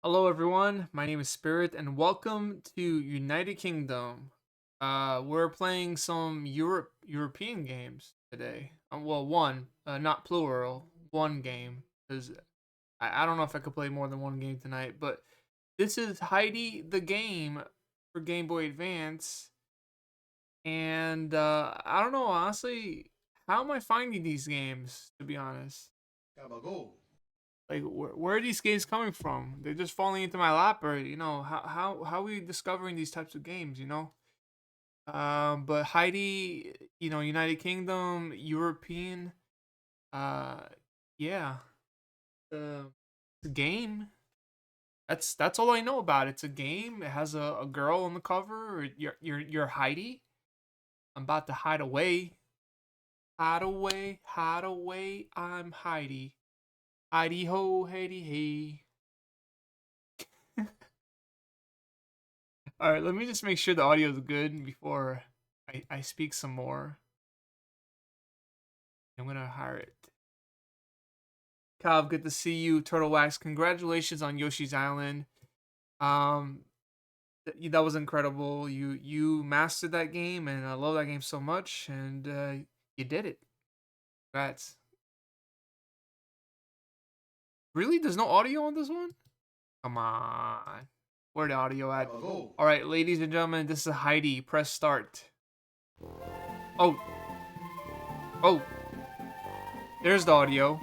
Hello, everyone. My name is Spirit, and welcome to United Kingdom. We're playing some European games today. Well, one, not plural, one game, because I don't know if I could play more than one game tonight. But this is Heidi the Game for Game Boy Advance, and I don't know honestly, how am I finding these games? To be honest. Like where are these games coming from? They're just falling into my lap, or how are we discovering these types of games? But Heidi, United Kingdom, European, uh, yeah, it's a game. That's all I know about it. It's a game. It has a girl on the cover. You're Heidi. I'm about to hide away. Hide away, hide away. I'm Heidi. Heidi ho, Heidi hey. All right, let me just make sure the audio is good before I speak some more. I'm gonna hire it. Calv, good to see you. Turtle Wax, congratulations on Yoshi's Island. Um, that was incredible. You mastered that game, and I love that game so much. And you did it. Congrats. Really? There's no audio on this one? Come on. Where the audio at? All right, ladies and gentlemen, this is Heidi. Press start. Oh, oh, there's the audio.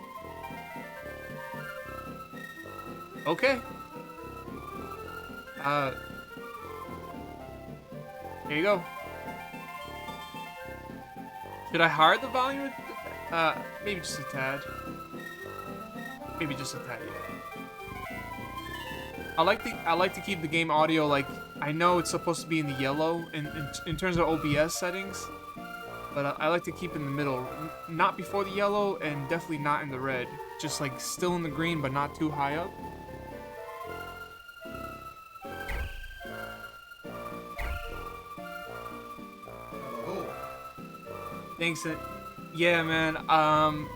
Okay. Uh, here you go. Should I hide the volume? Maybe just a tad. Maybe just a tad. Yeah. I like to keep the game audio like I know it's supposed to be in the yellow in terms of OBS settings, but I like to keep in the middle, not before the yellow and definitely not in the red. Just like still in the green, but not too high up. Thanks. Yeah, man. I'm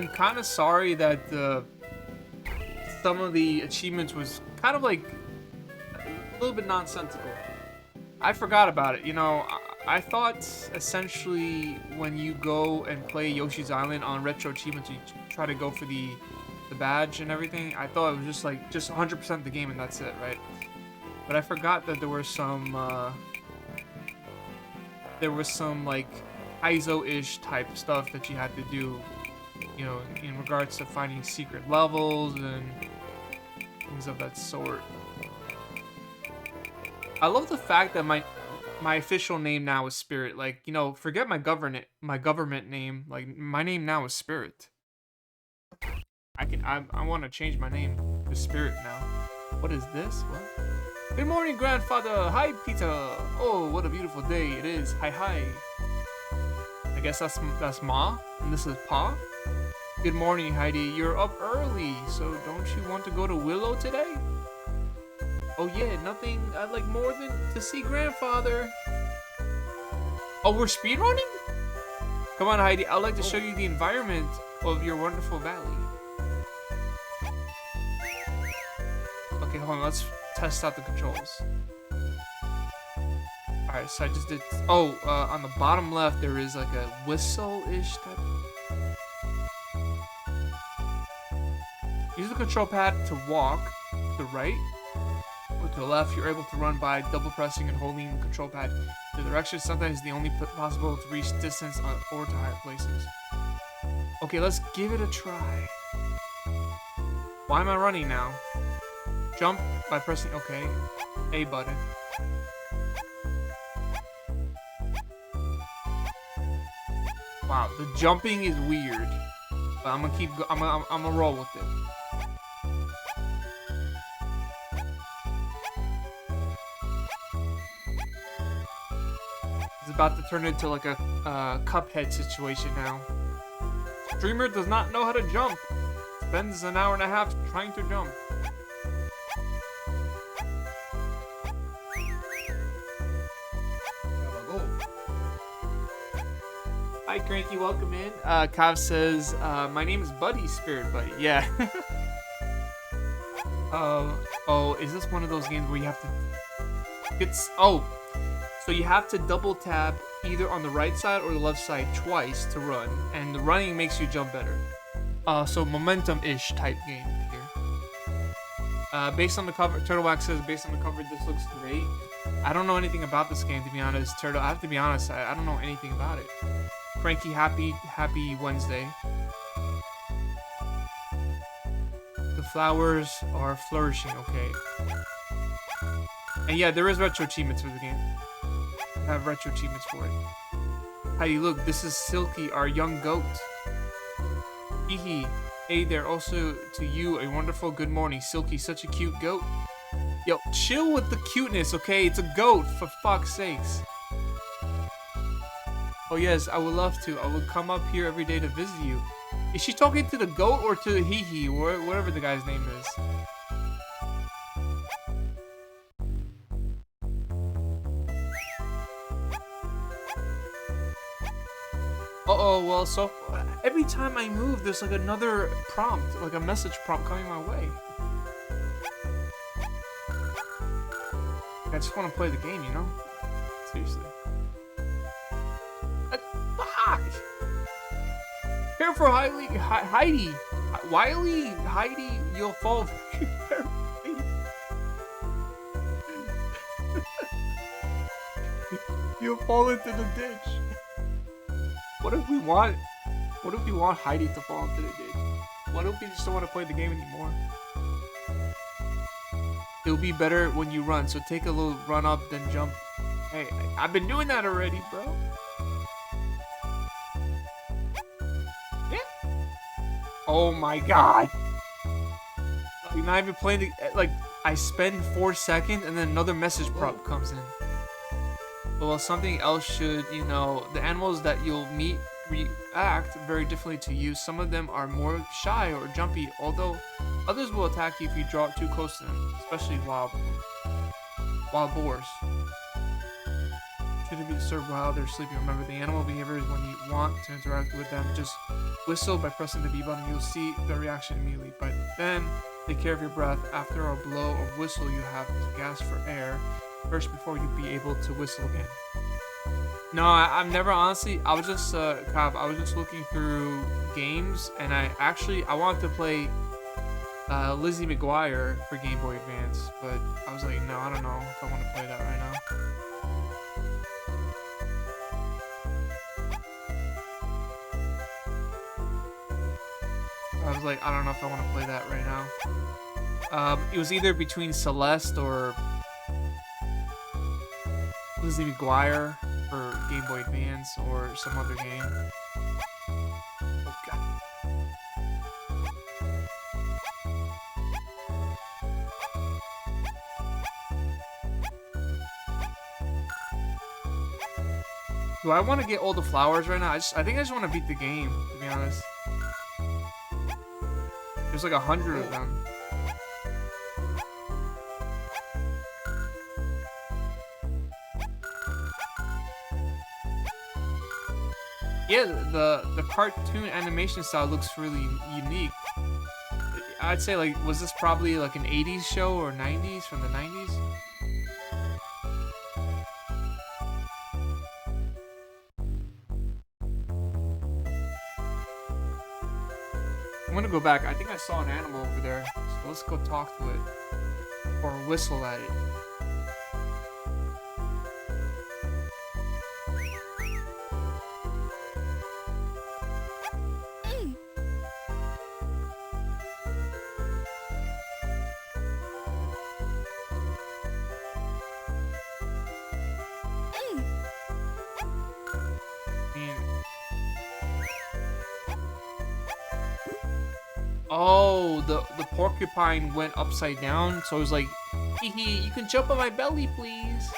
kind of sorry that some of the achievements was kind of like a little bit nonsensical. I forgot about it. I thought essentially when you go and play Yoshi's Island on retro achievements, you try to go for the badge and everything. I thought it was just like 100% the game and that's it, right? But I forgot that there was some like ISO-ish type stuff that you had to do, in regards to finding secret levels and things of that sort. I love the fact that my official name now is Spirit. Like, forget my government name. Like, my name now is Spirit. I want to change my name to Spirit now. What is this? What? Good morning, grandfather. Hi, Peter. Oh, what a beautiful day it is. Hi, hi. I guess that's Ma, and this is Pa. Good morning, Heidi. You're up early, so don't you want to go to Willow today? Oh yeah, nothing I'd like more than to see grandfather. Oh, we're speedrunning? Come on, Heidi. I'd like to show you the environment of your wonderful valley. Okay, hold on. Let's test out the controls. Alright, so I just did... Oh, on the bottom left, there is like a whistle-ish type. Use the control pad to walk to the right. Or to the left, you're able to run by double pressing and holding the control pad. The direction sometimes the only possible to reach distance or to higher places. Okay, let's give it a try. Why am I running now? Jump by pressing, okay, A button. Wow, the jumping is weird, but I'm gonna roll with it. It's about to turn into like a Cuphead situation now. Streamer does not know how to jump. Spends an hour and a half trying to jump. Hi, Cranky, welcome in. Kav says, my name is Buddy, Spirit Buddy. Yeah. Uh, oh, is this one of those games where you have to... Oh, so you have to double tap either on the right side or the left side twice to run, and the running makes you jump better. So momentum-ish type game here. Based on the cover, Turtlewax says, based on the cover, this looks great. I don't know anything about this game, to be honest. Turtle, I have to be honest, I don't know anything about it. Cranky, happy Wednesday. The flowers are flourishing, okay. And yeah, there is retro achievements for the game. I have retro achievements for it. Heidi, look, this is Silky, our young goat. Hee. Hey there, also to you, a wonderful good morning. Silky, such a cute goat. Yo, chill with the cuteness, okay? It's a goat, for fuck's sakes. Oh yes, I would love to. I would come up here every day to visit you. Is she talking to the goat or to the hee or whatever the guy's name is? Uh-oh, well, so every time I move, there's like another prompt, like a message prompt coming my way. I just want to play the game, you know? Seriously. Fuck! Care for Heidi. Wiley, Heidi, you'll fall very You'll fall into the ditch. What if we want Heidi to fall into the ditch? What if we just don't want to play the game anymore? It'll be better when you run, so take a little run up, then jump. Hey, I've been doing that already, bro. Yeah. Oh my god. Like, not even playing the, like, I spend 4 seconds and then another message prompt comes in. Well, something else should, you know, the animals that you'll meet react very differently to you. Some of them are more shy or jumpy, although others will attack you if you draw too close to them, especially wild boars. Shouldn't be disturbed while they're sleeping. Remember, the animal behavior is when you want to interact with them. Just whistle by pressing the B button. You'll see the reaction immediately. But then, take care of your breath. After a blow or whistle, you have to gasp for air first before you'll be able to whistle again. No, I've never, honestly, I was just, I was just looking through games, and I wanted to play Lizzie McGuire for Game Boy Advance, but I was like, no, I don't know if I want to play that right now. I was like, I don't know if I want to play that right now. It was either between Celeste or Lizzie McGuire for Game Boy Advance or some other game. Oh god. Do I want to get all the flowers right now? I think I just want to beat the game, to be honest. There's like 100 of them. Yeah, the cartoon animation style looks really unique. I'd say, like, was this probably like an 80s show or 90s, from the 90s? I'm gonna go back. I think I saw an animal over there, so let's go talk to it. Or whistle at it. Oh, the porcupine went upside down, so it was like, hee hee, you can jump on my belly, please.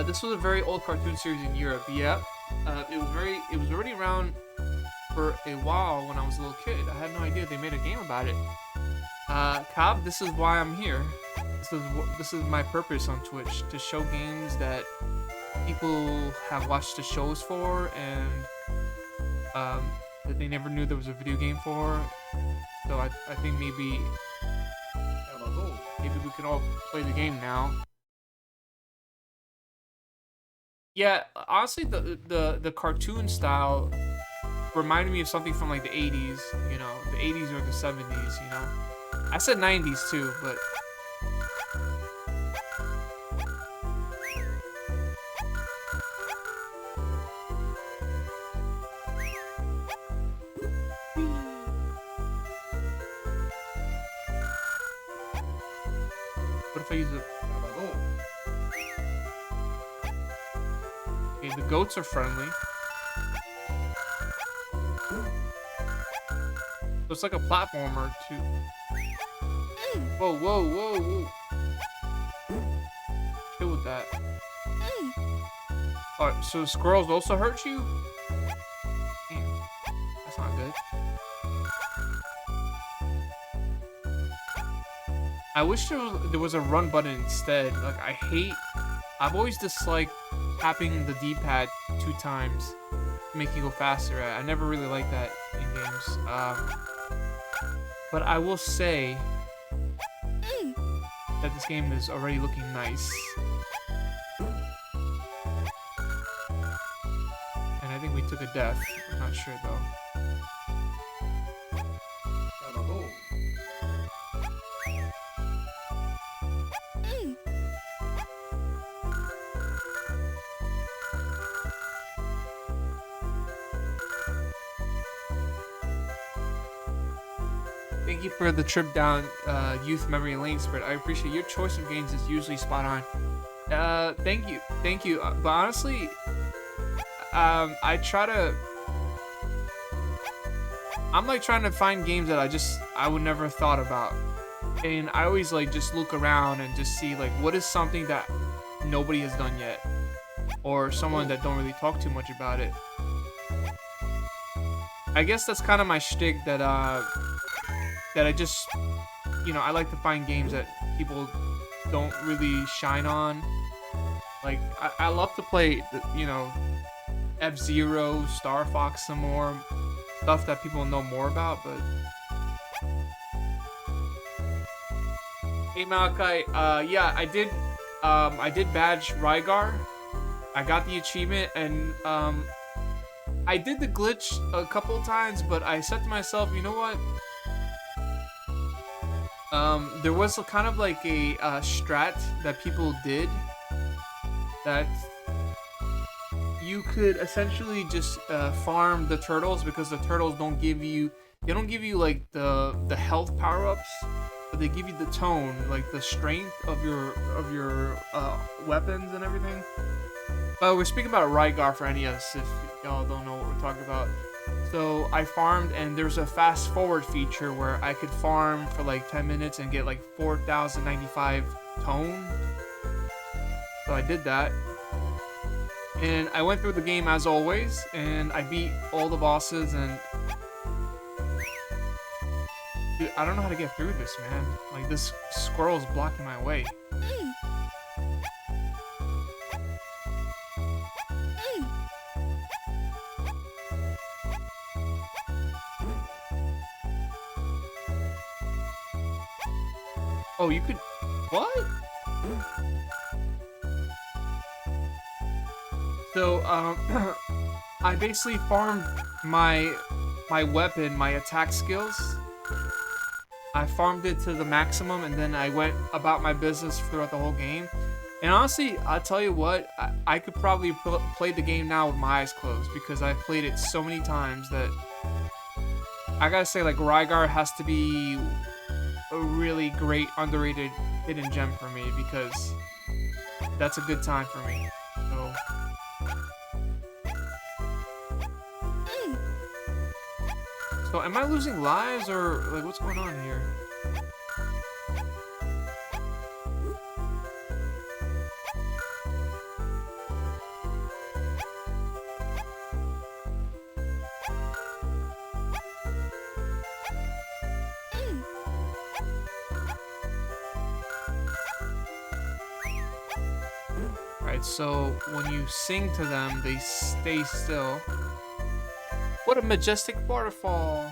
This was a very old cartoon series in Europe. Yep. It was already around for a while when I was a little kid. I had no idea they made a game about it. Cobb, this is why I'm here. This is my purpose on Twitch, to show games that people have watched the shows for, and that they never knew there was a video game for. So I think maybe we can all play the game now. Yeah, honestly, the cartoon style reminded me of something from like the 80s, you know, the 80s or the 70s, you know. I said 90s too, but what if I use it? Okay, the goats are friendly. So it's like a platformer too. Whoa, whoa, whoa, whoa. Chill with that. Alright, so squirrels also hurt you? Damn, that's not good. I wish there was a run button instead. Like, I've always disliked tapping the D-pad 2 times to make you go faster. I never really liked that in games. But I will say that this game is already looking nice. And I think we took a death. I'm not sure though. Thank you for the trip down youth memory lane, Spirit. I appreciate your choice of games is usually spot on. Thank you. But honestly, I try to. I'm like trying to find games that I would never have thought about, and I always like just look around and just see like what is something that nobody has done yet, or someone that don't really talk too much about it. I guess that's kind of my shtick that I just, you know, I like to find games that people don't really shine on. Like, I love to play, you know, F-Zero, Star Fox some more. Stuff that people know more about, but... Hey, Malachi, yeah, I did badge Rygar. I got the achievement, and, I did the glitch a couple times, but I said to myself, you know what? There was a kind of like a strat that people did that you could essentially just farm the turtles, because the turtles don't give you like the health power-ups, but they give you the tone, like the strength of your weapons and everything. We're speaking about Rygar for NES if y'all don't know what we're talking about. So I farmed, and there's a fast forward feature where I could farm for like 10 minutes and get like 4,095 tone. So I did that. And I went through the game as always, and I beat all the bosses, and... Dude, I don't know how to get through this, man. Like, this squirrel's blocking my way. Oh, you could... What? So, I basically farmed my weapon, my attack skills. I farmed it to the maximum, and then I went about my business throughout the whole game. And honestly, I'll tell you what, I could probably play the game now with my eyes closed, because I've played it so many times that... I gotta say, like, Rygar has to be a really great, underrated hidden gem for me, because that's a good time for me. So... So, am I losing lives, or, like, what's going on here? Alright, so, when you sing to them, they stay still. What a majestic waterfall.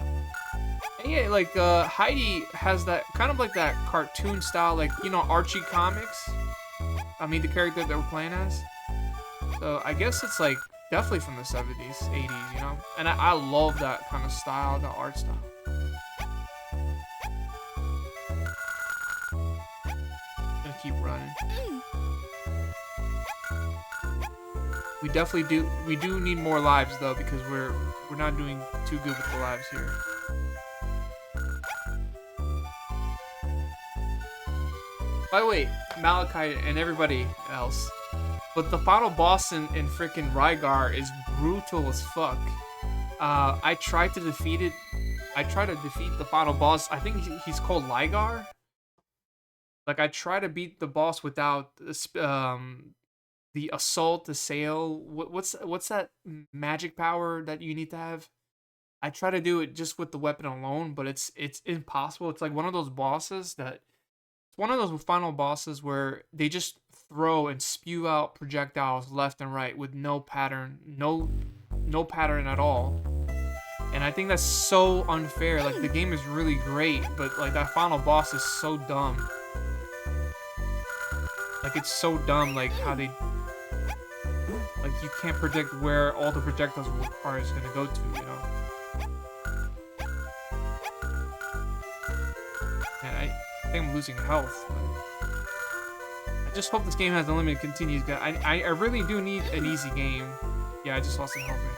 And yeah, like Heidi has that kind of like that cartoon style, like you know Archie comics. I mean the character that we're playing as. So I guess it's like definitely from the 70s, 80s, you know. And I love that kind of style, the art style. Gonna keep running. We definitely do. We do need more lives though because we're not doing too good with the lives here. By the way, Malachi and everybody else, but the final boss in freaking Rygar is brutal as fuck. I tried to defeat it. I tried to defeat the final boss. I think he's called Ligar. Like I try to beat the boss without the assault, the sail. What's that magic power that you need to have? I try to do it just with the weapon alone, but it's impossible. It's like one of those bosses that it's one of those final bosses where they just throw and spew out projectiles left and right with no pattern, no pattern at all. And I think that's so unfair. Like the game is really great, but like that final boss is so dumb. Like it's so dumb, like how they like you can't predict where all the projectiles are is gonna go to, you know. Man, I think I'm losing health. But I just hope this game has unlimited continues. I really do need an easy game. Yeah, I just lost some health right there.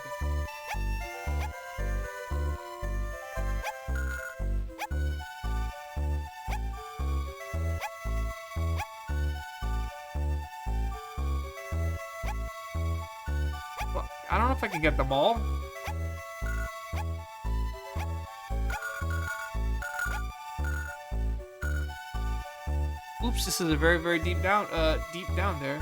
I don't know if I can get the ball. Oops, this is a very, very deep down there.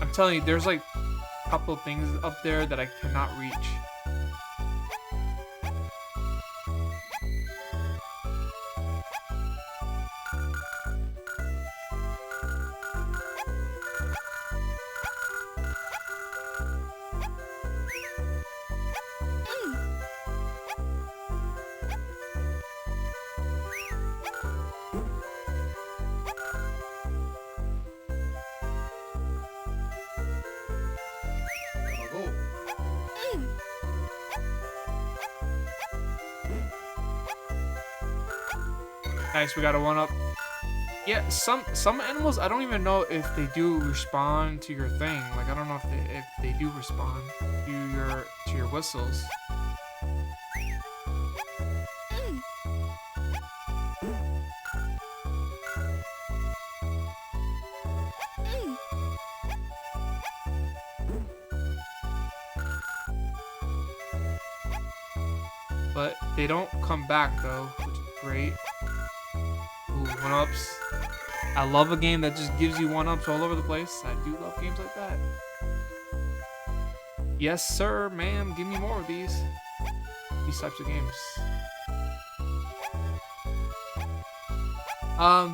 I'm telling you, there's like a couple things up there that I cannot reach. Nice, we got a 1-up. Yeah, some animals I don't even know if they do respond to your thing. Like I don't know if they do respond to your whistles. But they don't come back though, which is great. Ooh, 1-ups. I love a game that just gives you 1-ups all over the place. I do love games like that. Yes, sir, ma'am. Give me more of these types of games.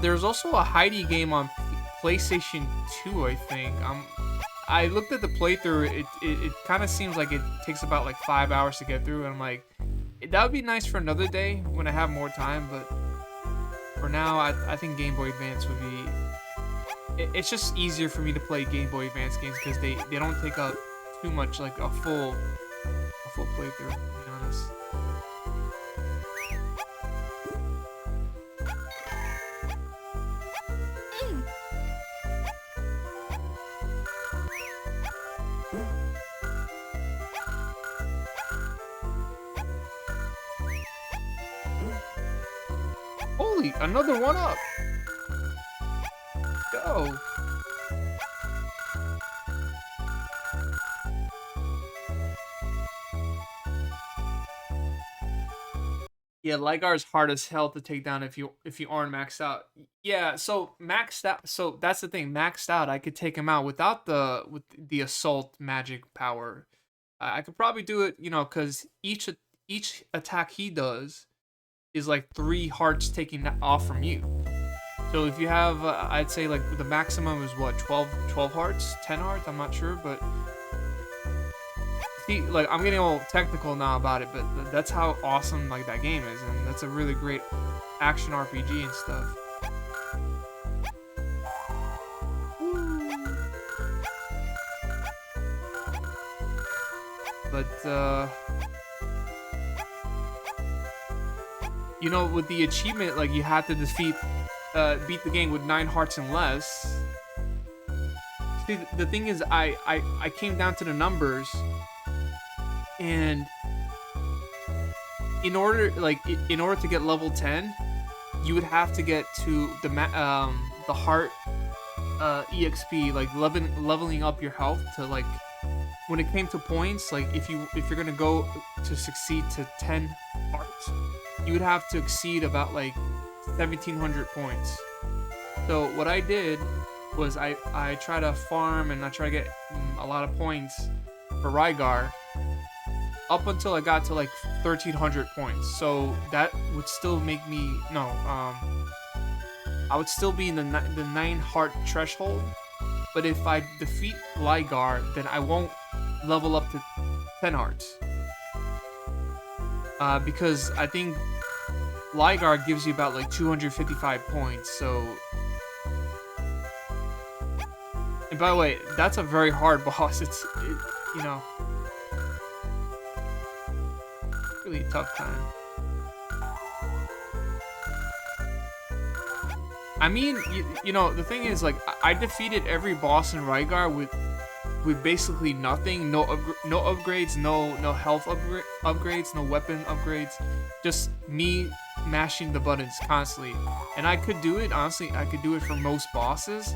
There's also a Heidi game on PlayStation 2, I think. I looked at the playthrough. It kind of seems like it takes about like 5 hours to get through, and I'm like, that would be nice for another day when I have more time, but for now, I think Game Boy Advance would be... It's just easier for me to play Game Boy Advance games because they don't take up too much, like a full playthrough, to be honest. Holy, another 1-up. Go. Yeah, Ligar is hard as hell to take down if you aren't maxed out. Yeah, so maxed out. So that's the thing. Maxed out, I could take him out without the assault magic power. I could probably do it, because each attack he does is like 3 hearts taking that off from you. So if you have, I'd say like the maximum is what, 12 hearts, 10 hearts. I'm not sure, but see, like I'm getting all technical now about it, but that's how awesome like that game is, and that's a really great action RPG and stuff. But with the achievement, like you have to beat the game with 9 hearts and less. See, the thing is, I came down to the numbers, and in order to get level 10, you would have to get to the heart exp, like leveling up your health to like. When it came to points, like if you're gonna go to succeed to 10 hearts, you would have to exceed about like 1,700 points. So what I did was I try to farm and I try to get a lot of points for Rygar up until I got to like 1,300 points. So that would still make me I would still be in the 9 heart threshold. But if I defeat Ligar, then I won't level up to 10 hearts. Because I think Ligar gives you about like 255 points, so... And by the way, that's a very hard boss. It's really a tough time. I mean, the thing is, like, I defeated every boss in Rygar with basically nothing, no upgrades, no health upgrades, no weapon upgrades, just me mashing the buttons constantly. And I could do it, honestly, I could do it for most bosses,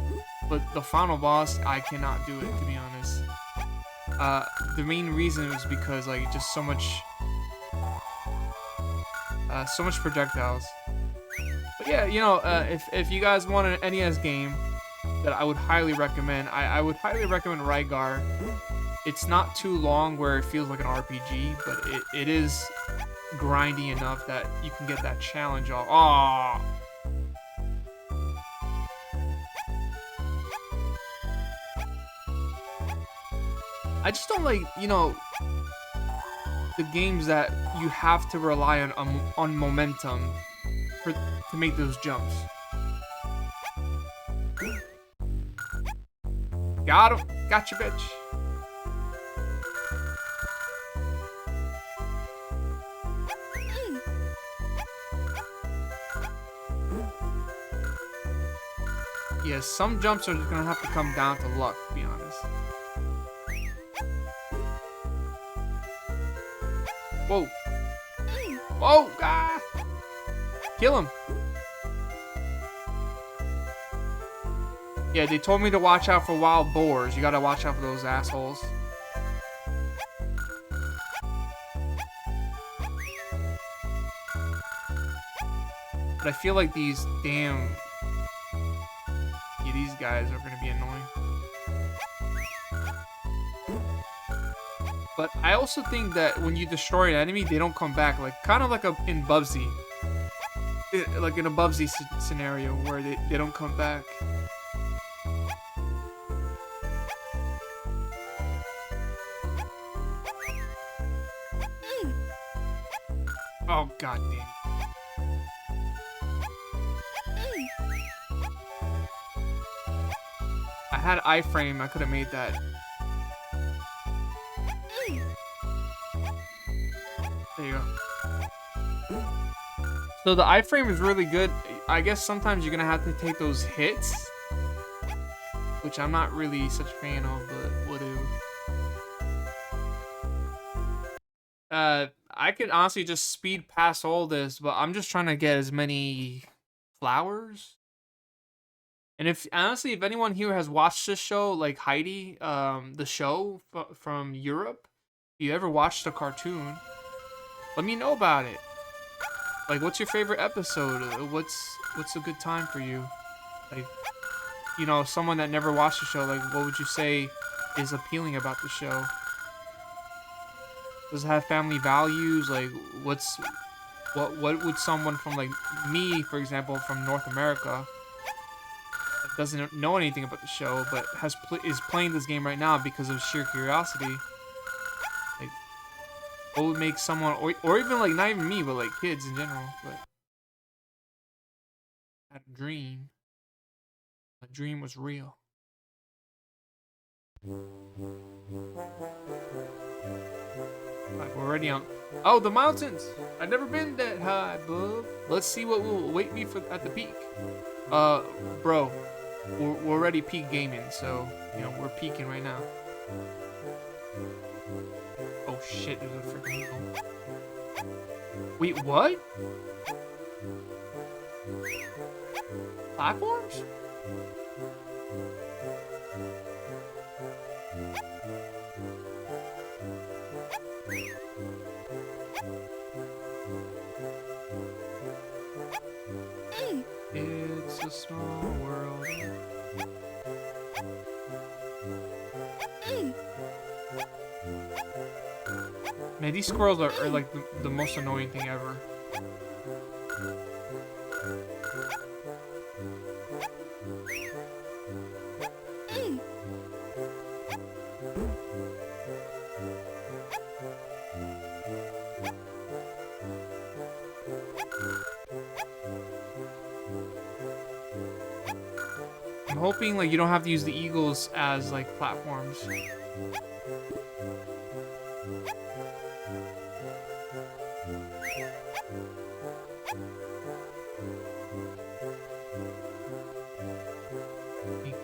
but the final boss, I cannot do it, to be honest. The main reason is because, like, just so much projectiles. But yeah, if you guys want an NES game that I would highly recommend, I would highly recommend Rygar. It's not too long where it feels like an RPG, but it is grindy enough that you can get that challenge off. Aww. I just don't like, the games that you have to rely on momentum to make those jumps. Got him. Gotcha, bitch. Yeah, some jumps are just gonna have to come down to luck, to be honest. Whoa. Whoa, ah! Kill him. Yeah, they told me to watch out for wild boars. You gotta watch out for those assholes. But I feel like these damn... Yeah, these guys are gonna be annoying. But I also think that when you destroy an enemy, they don't come back. Like, kind of like in Bubsy. Like in a Bubsy scenario where they don't come back. Oh, god damn. I had iframe, I could have made that. There you go. So the iframe is really good. I guess sometimes you're gonna have to take those hits, which I'm not really such a fan of, but whatever. I could honestly just speed past all this, but I'm just trying to get as many flowers. And if anyone here has watched this show, like Heidi, the show from Europe, if you ever watched the cartoon, let me know about it. Like, what's your favorite episode? What's a good time for you? Like, you know, someone that never watched the show, like, what would you say is appealing about the show? Does it have family values? Like, what would someone from, like, me, for example, from North America, that doesn't know anything about the show, but is playing this game right now because of sheer curiosity? Like, what would make someone, or even, like, not even me, but, like, kids in general, but had a dream. The dream was real. Like, we're already on. Oh, the mountains! I've never been that high, bub. Let's see what will await me at the peak. Bro, we're already peak gaming, so, you know, we're peaking right now. Oh shit, there's a freaking eagle. Wait, what? Platforms? It's a small world. Man, these squirrels are like the most annoying thing ever. I'm hoping like you don't have to use the eagles as like platforms.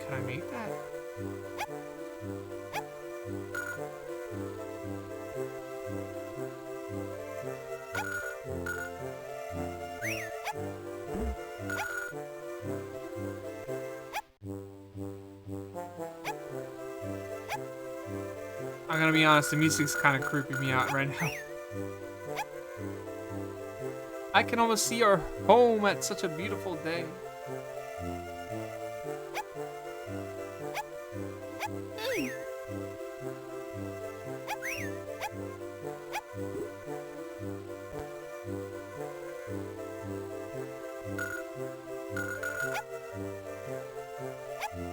Can I make that? I'm gonna be honest, the music's kind of creeping me out right now. I can almost see our home at such a beautiful day.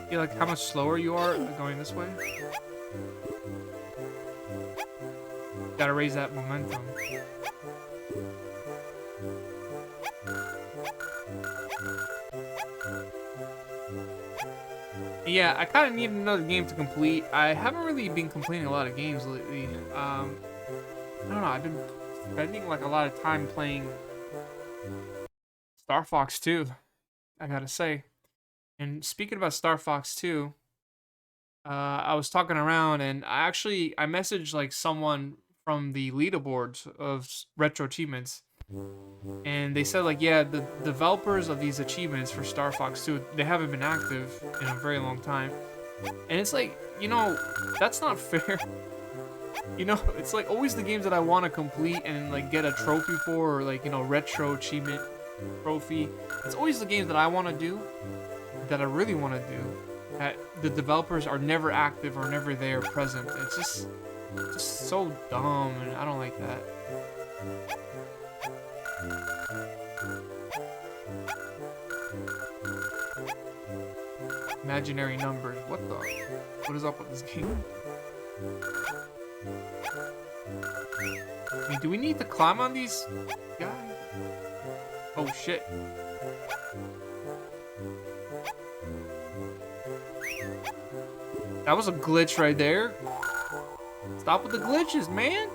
You like how much slower you are going this way? Gotta raise that momentum. Yeah, I kind of need another game to complete. I haven't really been completing a lot of games lately. I don't know, I've been spending like a lot of time playing Star Fox 2, I gotta say. And speaking about Star Fox 2, I was talking around and I messaged like someone from the leaderboards of retro achievements, and they said like, yeah, the developers of these achievements for Star Fox 2, they haven't been active in a very long time. And it's like, you know, that's not fair. You know, it's like always the games that I want to complete and like get a trophy for, or like, you know, retro achievement trophy. It's always the games that I want to do, that I really want to do, that the developers are never active or never there present. It's just so dumb, and I don't like that. Imaginary numbers. What is up with this game? I mean, do we need to climb on these guys? Oh shit. That was a glitch right there. Stop with the glitches, man.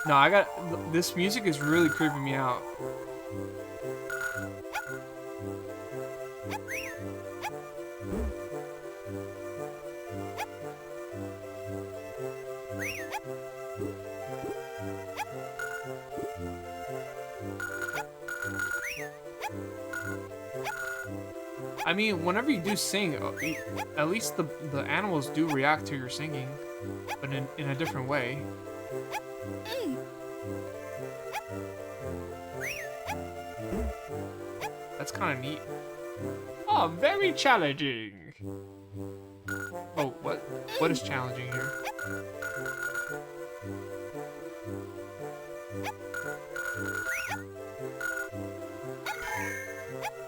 No, this music is really creeping me out. I mean, whenever you do sing, at least the animals do react to your singing. but in a different way. That's kind of neat. Oh, very challenging. Oh, what is challenging here?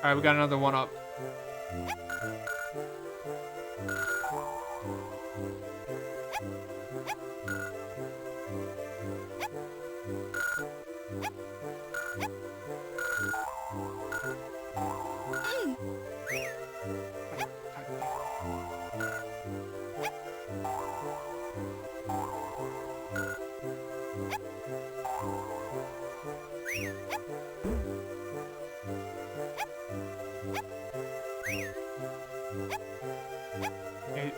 Alright, we got another one up. Okay,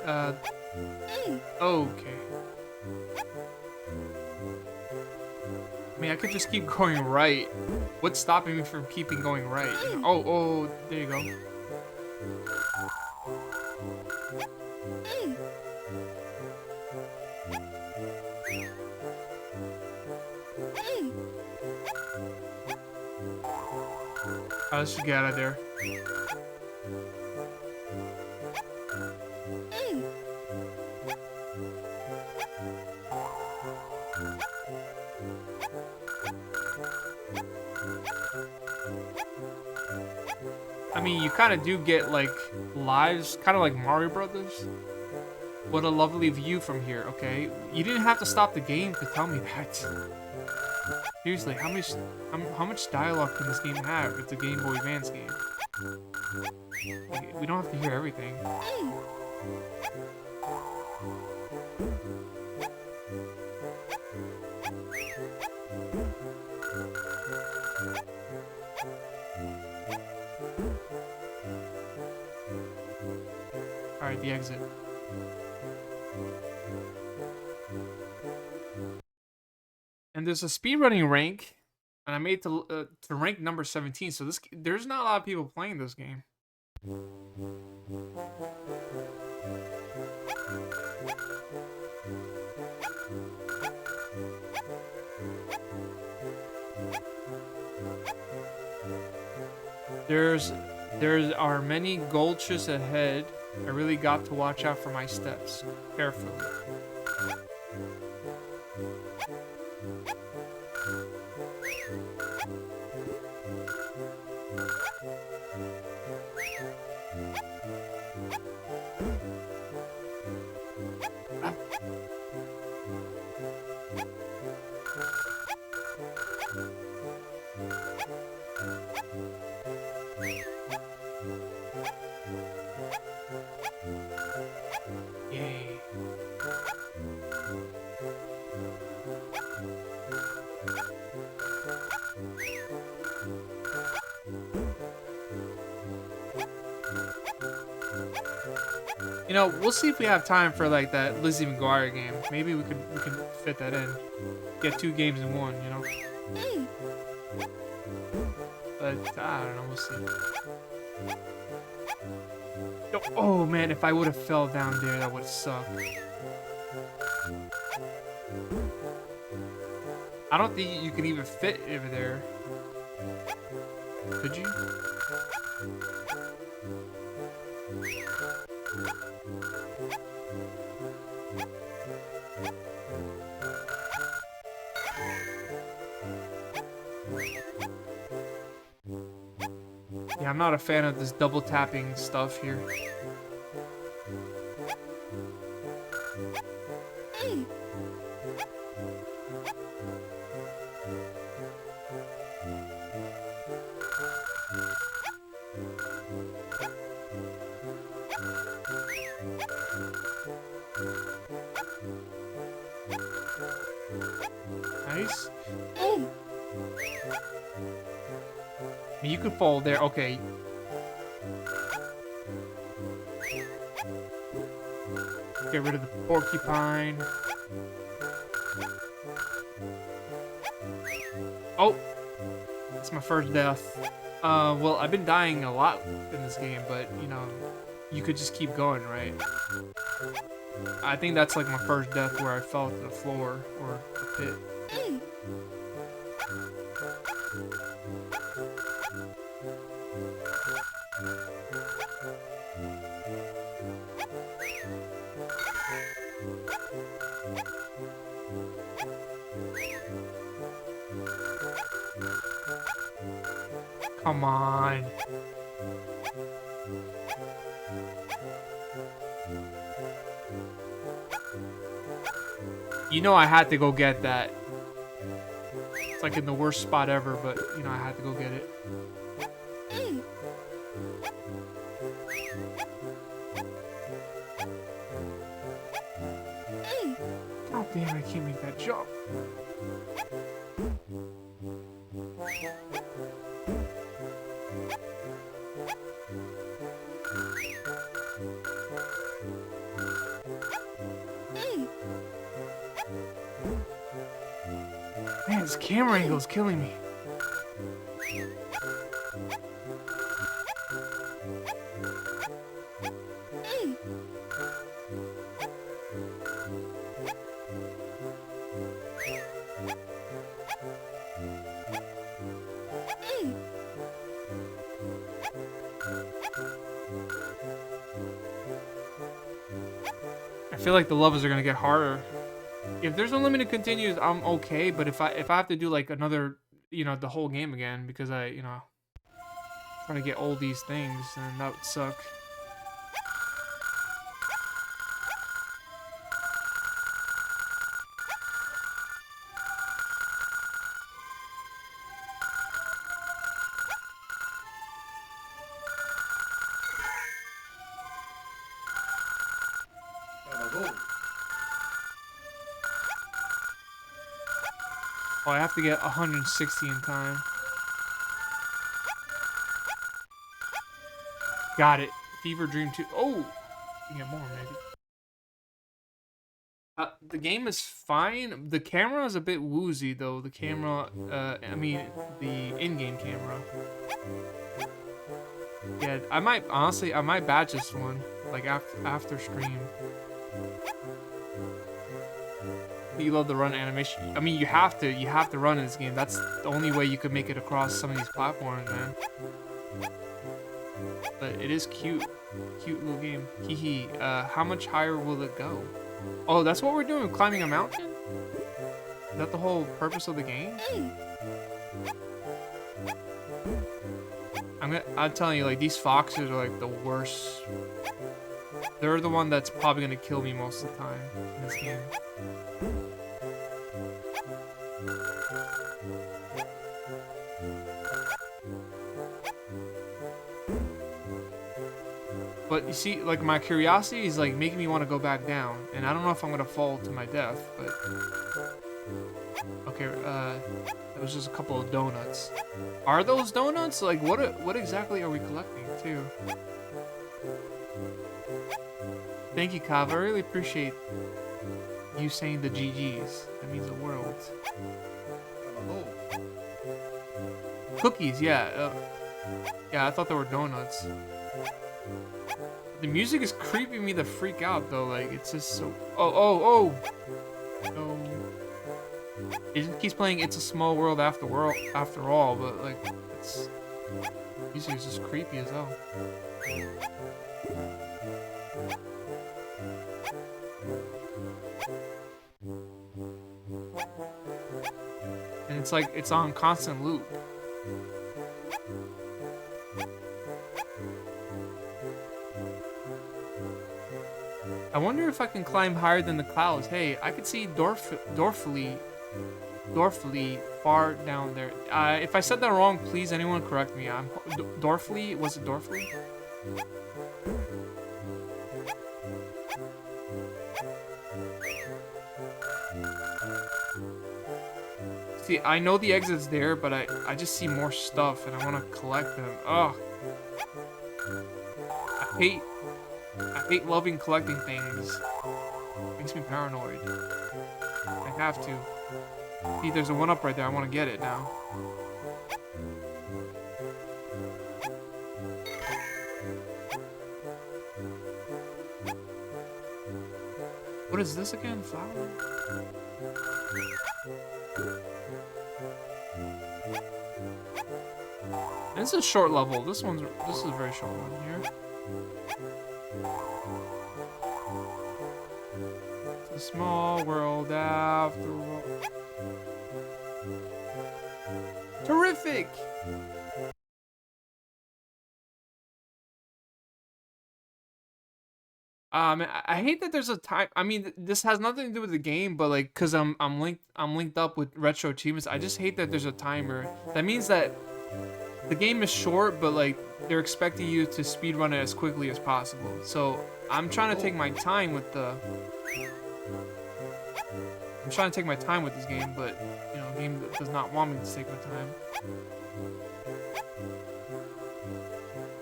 okay. I mean, I could just keep going right. What's stopping me from keeping going right? Oh, there you go. Alright, let's just get out of there. I mean, you kind of do get, like, lives, kind of like Mario Brothers. What a lovely view from here, okay? You didn't have to stop the game to tell me that. Seriously, how much dialogue can this game have? It's a Game Boy Advance game. Like, we don't have to hear everything. Alright, the exit. And there's a speedrunning rank, and I made to rank number 17. So there's not a lot of people playing this game. There are many gulches ahead. I really got to watch out for my steps carefully. Yay. You know, we'll see if we have time for like that Lizzie McGuire game. Maybe we can fit that in. Get 2 games in one, you know. But I don't know, we'll see. Oh man, if I would have fell down there, that would have sucked. I don't think you can even fit over there. Could you? Yeah, I'm not a fan of this double tapping stuff here. Nice. You could fall there. Okay. Get rid of the porcupine. Oh! That's my first death. Well, I've been dying a lot in this game, but, you know, you could just keep going, right? I think that's like my first death where I fell to the floor or the pit. Come on. You know I had to go get that. It's like in the worst spot ever, but you know I had to go get it. Oh damn, I can't make that jump. Man, this camera angle is killing me. I feel like the levels are gonna get harder. If there's unlimited continues, I'm okay. But if I have to do like another, you know, the whole game again because I, you know, trying to get all these things, then that would suck. Oh, I have to get 160 in time. Got it. Fever Dream 2. Oh! You get more, maybe. The game is fine. The camera is a bit woozy, though. The camera, I mean, the in-game camera. Yeah, I might, honestly, I might batch this one. Like, after stream. You love the run animation. I mean, you have to run in this game. That's the only way you could make it across some of these platforms, man. But it is cute. Cute little game. Hee. How much higher will it go? Oh, that's what we're doing, climbing a mountain? Is that the whole purpose of the game? I'm telling you, like, these foxes are like the worst. They're the one that's probably gonna kill me most of the time in this game. But you see, like, my curiosity is like making me want to go back down, and I don't know if I'm gonna fall to my death. But okay, that was just a couple of donuts. Are those donuts? Like, what exactly are we collecting too? Thank you, Kav. I really appreciate you saying the GGs. That means the world. Cookies, yeah. Yeah, I thought they were donuts. The music is creeping me the freak out, though. Like, it's just so... Oh! No. It just keeps playing It's a Small World after all, but, like, it's... Music is just creepy as hell. And it's like, it's on constant loop. I wonder if I can climb higher than the clouds. Hey, I could see Dorfli far down there. If I said that wrong, please anyone correct me. Dorfli? Was it Dorfli? See, I know the exit's there, but I just see more stuff and I want to collect them. Ugh. I hate loving collecting things. It makes me paranoid. I have to. See, there's a 1-up right there. I want to get it now. What is this again? Flower? This is a short level. This is a very short one here. It's a small world after all. Terrific! I hate that there's a time. I mean, this has nothing to do with the game, but like, cause I'm linked up with retro achievements. I just hate that there's a timer. That means that the game is short, but like they're expecting you to speedrun it as quickly as possible. So I'm trying to take my time with the. I'm trying to take my time with this game, but you know, the game does not want me to take my time.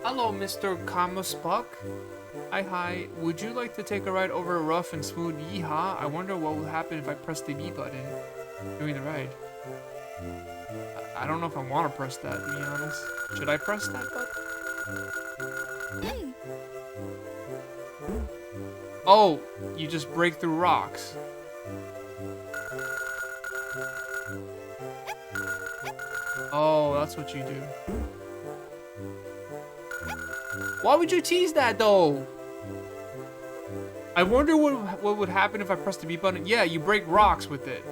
Hello, Mr. Kamuspuck. Hi. Would you like to take a ride over a rough and smooth yeehaw? I wonder what will happen if I press the B button during the ride. I don't know if I want to press that, to be honest. Should I press that button? Oh, you just break through rocks. Oh, that's what you do. Why would you tease that, though? I wonder what would happen if I pressed the B button. Yeah, you break rocks with it.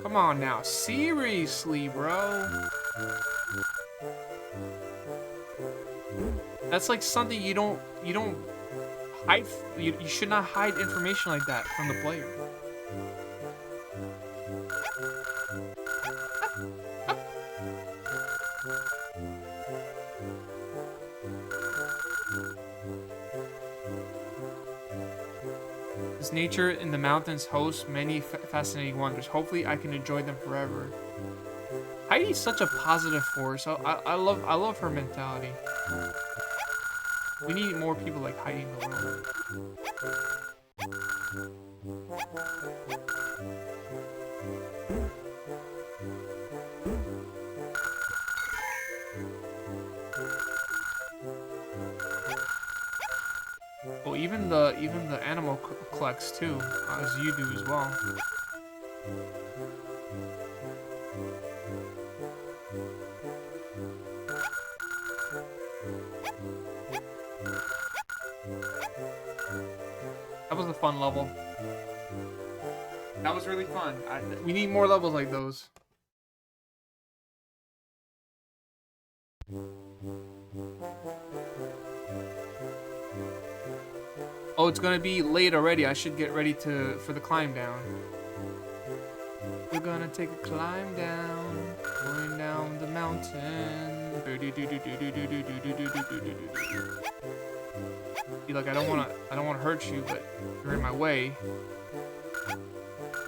Come on now. Seriously, bro. That's like something you don't hide. You should not hide information like that from the player. This nature in the mountains hosts many fascinating wonders. Hopefully, I can enjoy them forever. Heidi's such a positive force. I love her mentality. We need more people like Heidi in the world. Oh, even the animal collects too, as you do as well. That was a fun level. That was really fun. We need more levels like those. Oh, it's gonna be late already. I should get ready for the climb down. We're gonna take a climb down, going down the mountain. See, like I don't wanna hurt you, but you're in my way.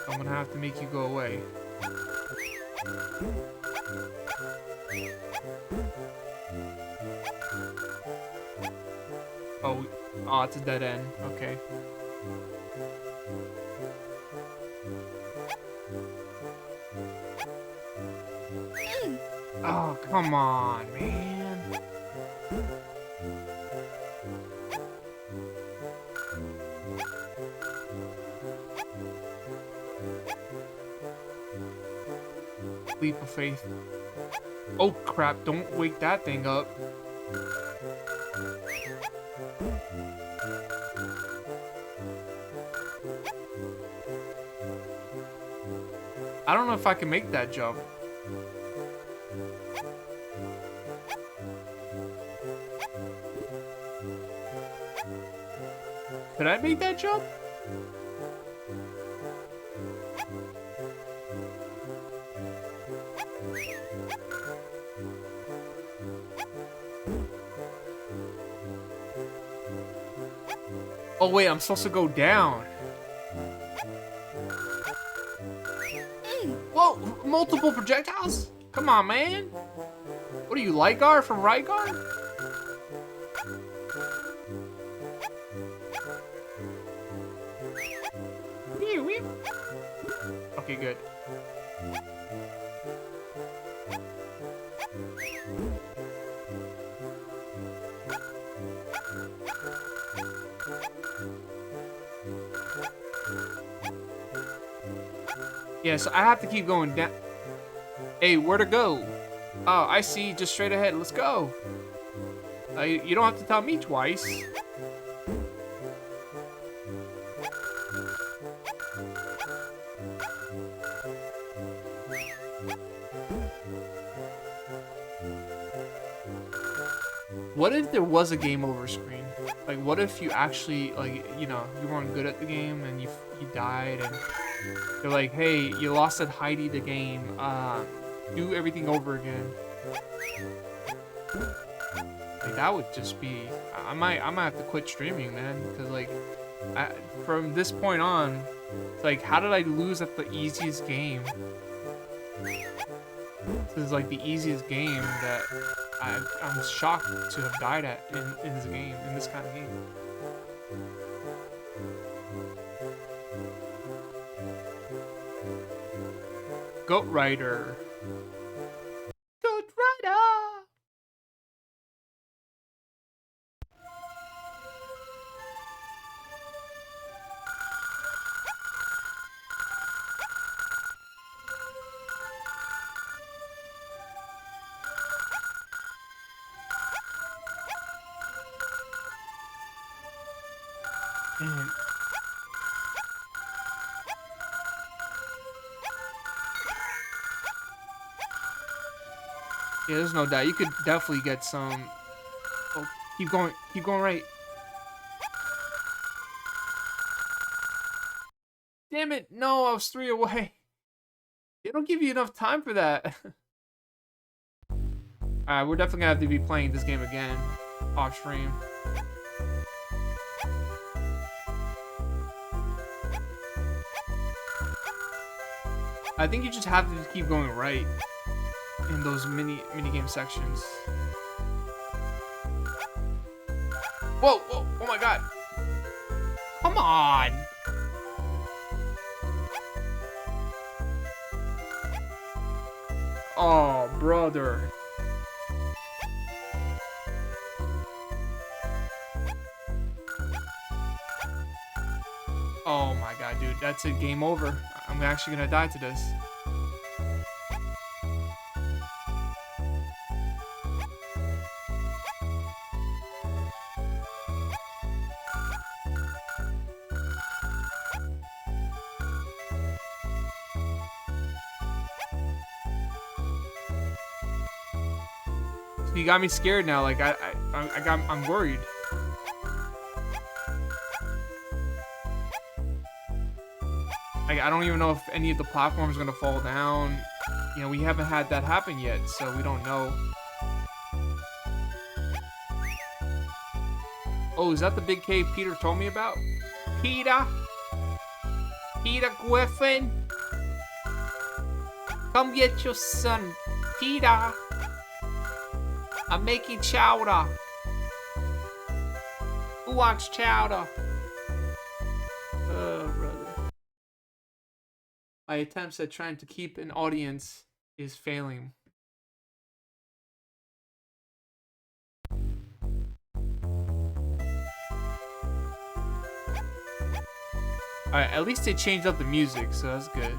I'm gonna have to make you go away. Oh, it's a dead end. Okay. Oh, come on, man. Leap of faith. Oh, crap. Don't wake that thing up. I don't know if I can make that jump. Could I make that jump? Oh wait, I'm supposed to go down. Whoa, multiple projectiles? Come on, man. What are you, Ligar from Rygar? Okay, good. Yeah, so I have to keep going down. Hey, where to go? Oh, I see. Just straight ahead. Let's go. You don't have to tell me twice. What if there was a game over screen? Like, what if you actually, like, you know, you weren't good at the game and you died and they're like, hey, you lost at Heidi the Game. Do everything over again. Like, that would just be, I might have to quit streaming, man, because like, from this point on, it's like, how did I lose at the easiest game? This is like the easiest game that I'm shocked to have died at in this game, in this kind of game. Goat Rider. Goat Rider! And yeah, there's no doubt. You could definitely get some. Oh, keep going right. Damn it! No, I was 3 away. They don't give you enough time for that. Alright, we're definitely gonna have to be playing this game again off stream. I think you just have to just keep going right in those mini game sections. Whoa, whoa, oh my god. Come on. Oh, brother. Oh my god, dude. That's it. Game over. I'm actually gonna die to this. You got me scared now. Like I'm worried. Like I don't even know if any of the platforms are gonna fall down. You know, we haven't had that happen yet, so we don't know. Oh, is that the big cave Peter told me about? Peter? Peter Griffin? Come get your son, Peter. I'm making chowder. Who wants chowder? Oh, brother. My attempts at trying to keep an audience is failing. Alright, at least they changed up the music, so that's good.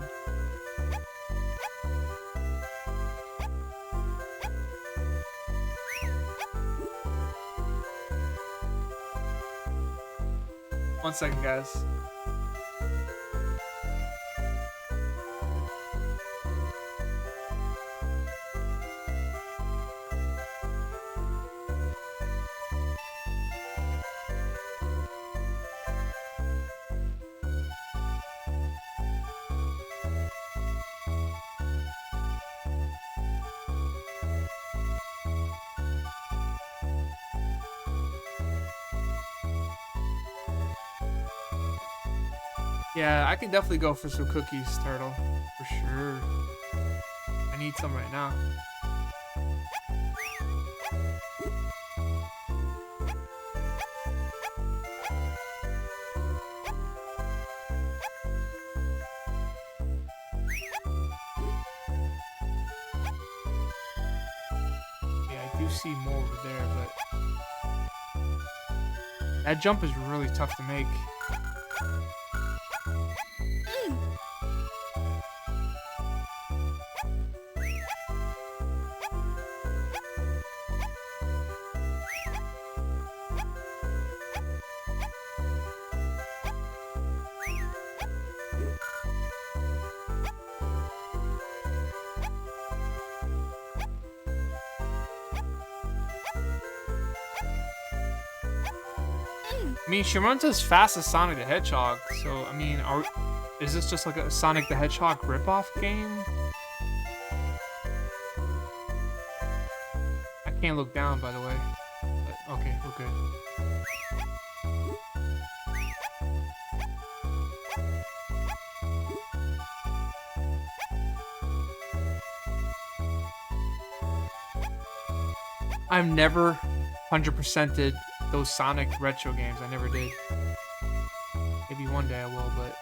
One second, guys. Yeah, I can definitely go for some cookies, Turtle. For sure. I need some right now. Yeah, I do see more over there, but that jump is really tough to make. I mean, she runs as fast as Sonic the Hedgehog, so, I mean, is this just like a Sonic the Hedgehog ripoff game? I can't look down, by the way. But, okay, we're good. I've never 100%ed those Sonic retro games. I never did. Maybe one day I will, but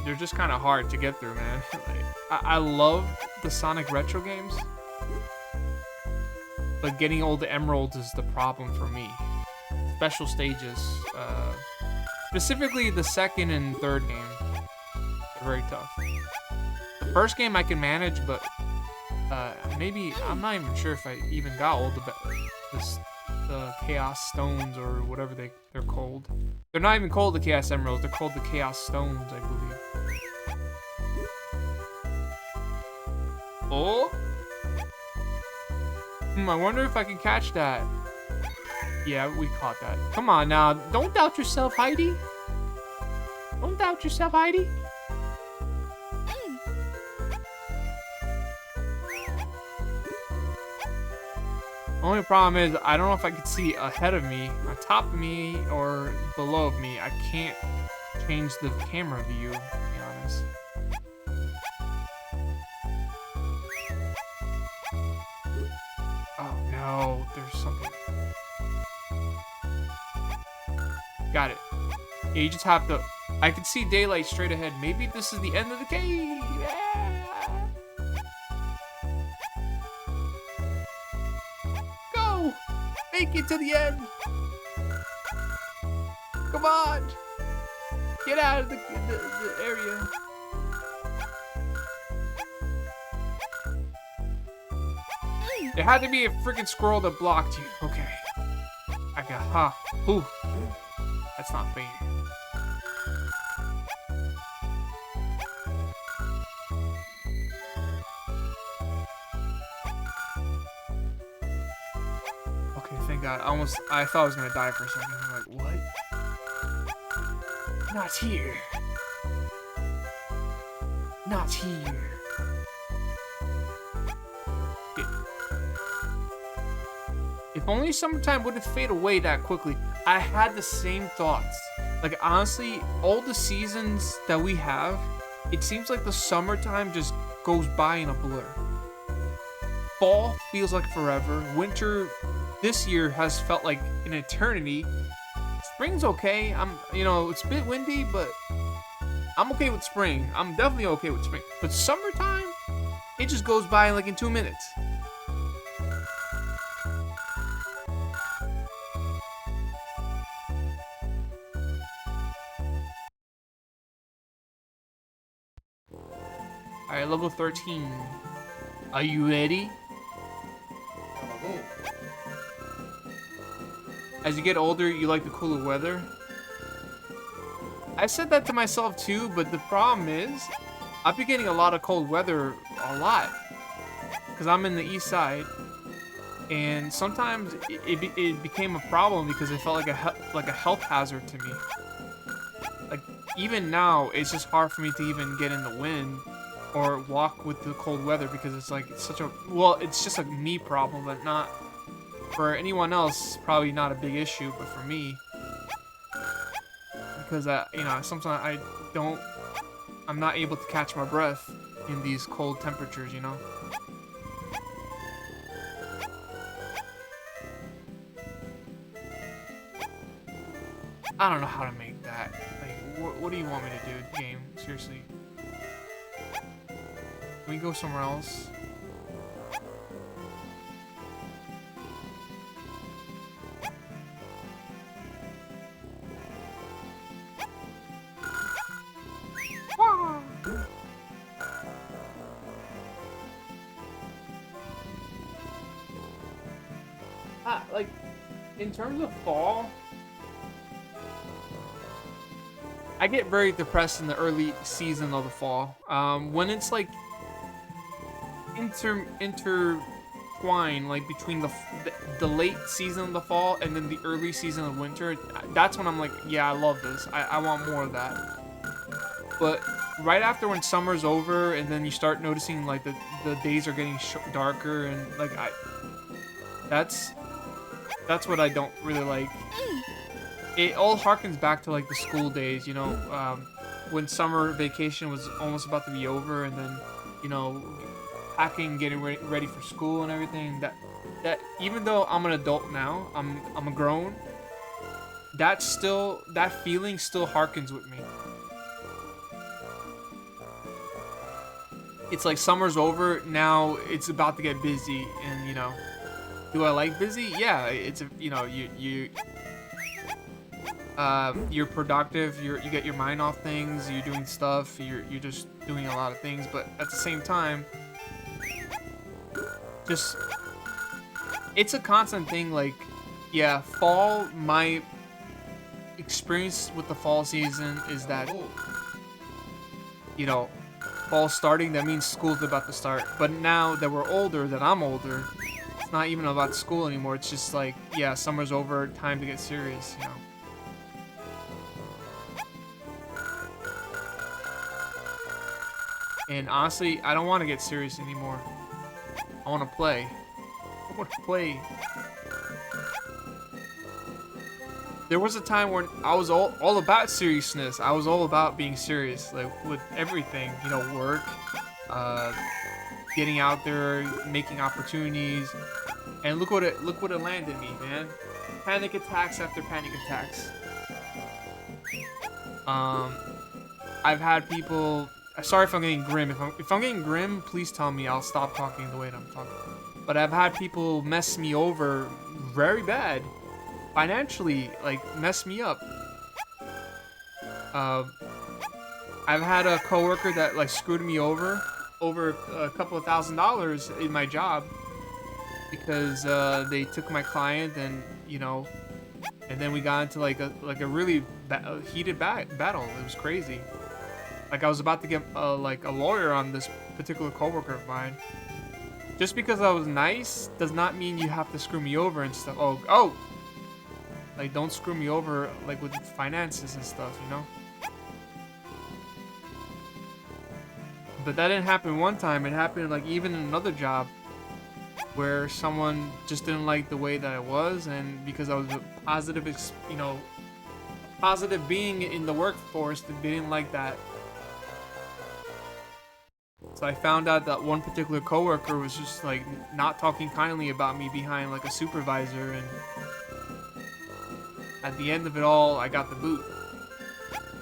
they're just kind of hard to get through, man. Like, I love the Sonic retro games, but getting all the emeralds is the problem for me. Special stages, specifically the second and third game, are very tough. The first game I can manage, but maybe I'm not even sure if I even got all the Chaos Stones or whatever they're called. They're not even called the Chaos Emeralds. They're called the Chaos Stones, I believe. Oh, I wonder if I can catch that. Yeah, we caught that. Come on now, don't doubt yourself, Heidi. Don't doubt yourself, Heidi. Only problem is, I don't know if I can see ahead of me, on top of me, or below of me. I can't change the camera view, to be honest. Oh no, there's something. Got it. Yeah, you just have to... I can see daylight straight ahead. Maybe this is the end of the cave. Yeah. Make it to the end. Come on. Get out of the area. There had to be a freaking squirrel that blocked you. Okay. I got, Ooh. That's not fair. Thank God. I thought I was gonna die for a second. I'm like, what? Not here. Not here. If only summertime wouldn't fade away that quickly. I had the same thoughts. Like, honestly, all the seasons that we have, it seems like the summertime just goes by in a blur. Fall feels like forever. Winter this year has felt like an eternity. Spring's okay. It's a bit windy, but I'm okay with spring. I'm definitely okay with spring. But summertime, it just goes by like in 2 minutes. Alright, level 13. Are you ready? As you get older, you like the cooler weather. I said that to myself too, but the problem is, I've been getting a lot of cold weather a lot. Because I'm in the east side. And sometimes it became a problem because it felt like a health hazard to me. Like, even now, it's just hard for me to even get in the wind or walk with the cold weather because it's like, it's just a me problem, but not... For anyone else, probably not a big issue, but for me, because sometimes I'm not able to catch my breath in these cold temperatures, I don't know how to make that. Like, what do you want me to do, game? Seriously. Can we go somewhere else? Like, in terms of fall, I get very depressed in the early season of the fall. When it's like intertwine like between the late season of the fall and then the early season of winter, that's when I'm like, yeah, I love this. I want more of that. But right after when summer's over and then you start noticing like the days are getting darker and like that's what I don't really like. It all harkens back to like the school days, you know, when summer vacation was almost about to be over, and then, you know, packing, getting ready for school and everything. That even though I'm an adult now, I'm a grown. That feeling still harkens with me. It's like summer's over now. It's about to get busy, and you know, do I like busy? Yeah, it's you know you're productive. You get your mind off things. You're doing stuff. You're just doing a lot of things. But at the same time, just it's a constant thing. Like, yeah, fall. My experience with the fall season is that, you know, fall starting. That means school's about to start. But now that we're older, that I'm older, it's not even about school anymore. It's just like, yeah, summer's over. Time to get serious. You know. And honestly, I don't want to get serious anymore. I want to play. I want to play. There was a time when I was all about seriousness. I was all about being serious, like with everything. You know, work, getting out there, making opportunities. And look what it landed me, man. Panic attacks after panic attacks. I've had people. Sorry if I'm getting grim. If I'm getting grim, please tell me. I'll stop talking the way that I'm talking. But I've had people mess me over very bad, financially, like mess me up. I've had a coworker that like screwed me over a couple of $1,000s in my job because they took my client, and you know, and then we got into like a really heated battle. It was crazy. Like I was about to get like a lawyer on this particular coworker of mine. Just because I was nice does not mean you have to screw me over and stuff. Oh, like don't screw me over like with finances and stuff, you know. But that didn't happen one time. It happened like even in another job where someone just didn't like the way that I was, and because I was a positive, you know, positive being in the workforce, they didn't like that. So I found out that one particular coworker was just like not talking kindly about me behind like a supervisor, and at the end of it all, I got the boot.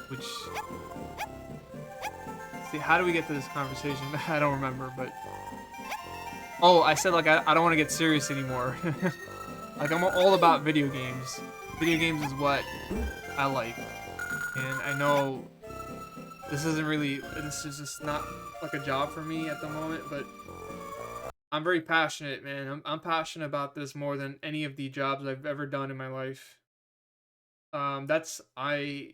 Which, see, how do we get to this conversation? I don't remember, but oh, I said like I don't want to get serious anymore. Like I'm all about video games. Video games is what I like, and I know this is just not like a job for me at the moment, but I'm very passionate, man. I'm passionate about this more than any of the jobs I've ever done in my life. That's I'm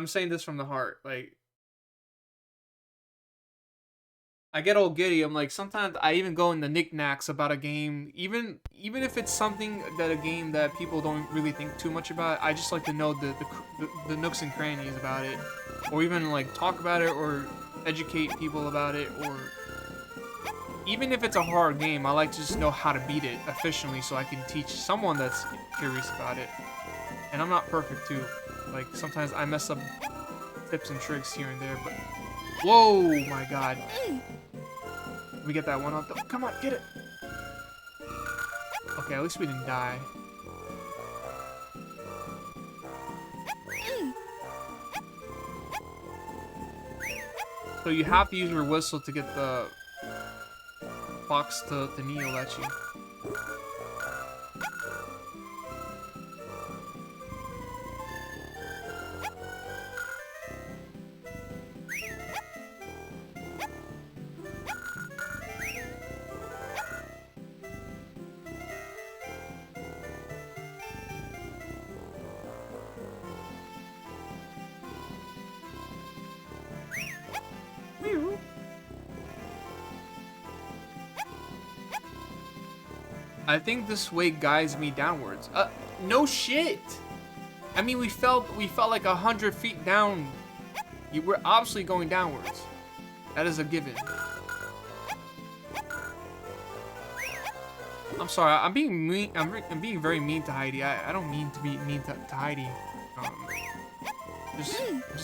saying this from the heart. Like I get all giddy. I'm like sometimes I even go into knickknacks about a game, even if it's something that a game that people don't really think too much about. I just like to know the nooks and crannies about it, or even like talk about it or educate people about it, or even if it's a hard game, I like to just know how to beat it efficiently so I can teach someone that's curious about it. And I'm not perfect too. Like sometimes I mess up tips and tricks here and there, but whoa, my God. We get that one off. Come on, get it. Okay, at least we didn't die. So you have to use your whistle to get the fox to kneel at you. I think this way guides me downwards. No shit. I mean, we felt like 100 feet down. We're obviously going downwards. That is a given. I'm sorry. I'm being mean. I'm being very mean to Heidi. I don't mean to be mean to Heidi. Just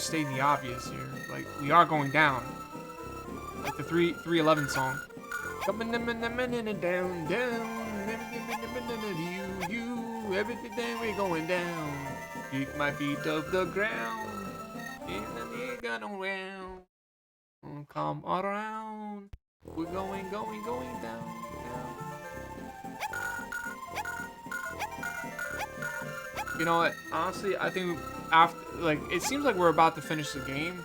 stating the obvious here. Like, we are going down. Like the 311 song. Coming down, you, everything we're going down. Keep my feet off the ground. And then got around. Come around. We're going down. You know what? Honestly, I think after, like, it seems like we're about to finish the game.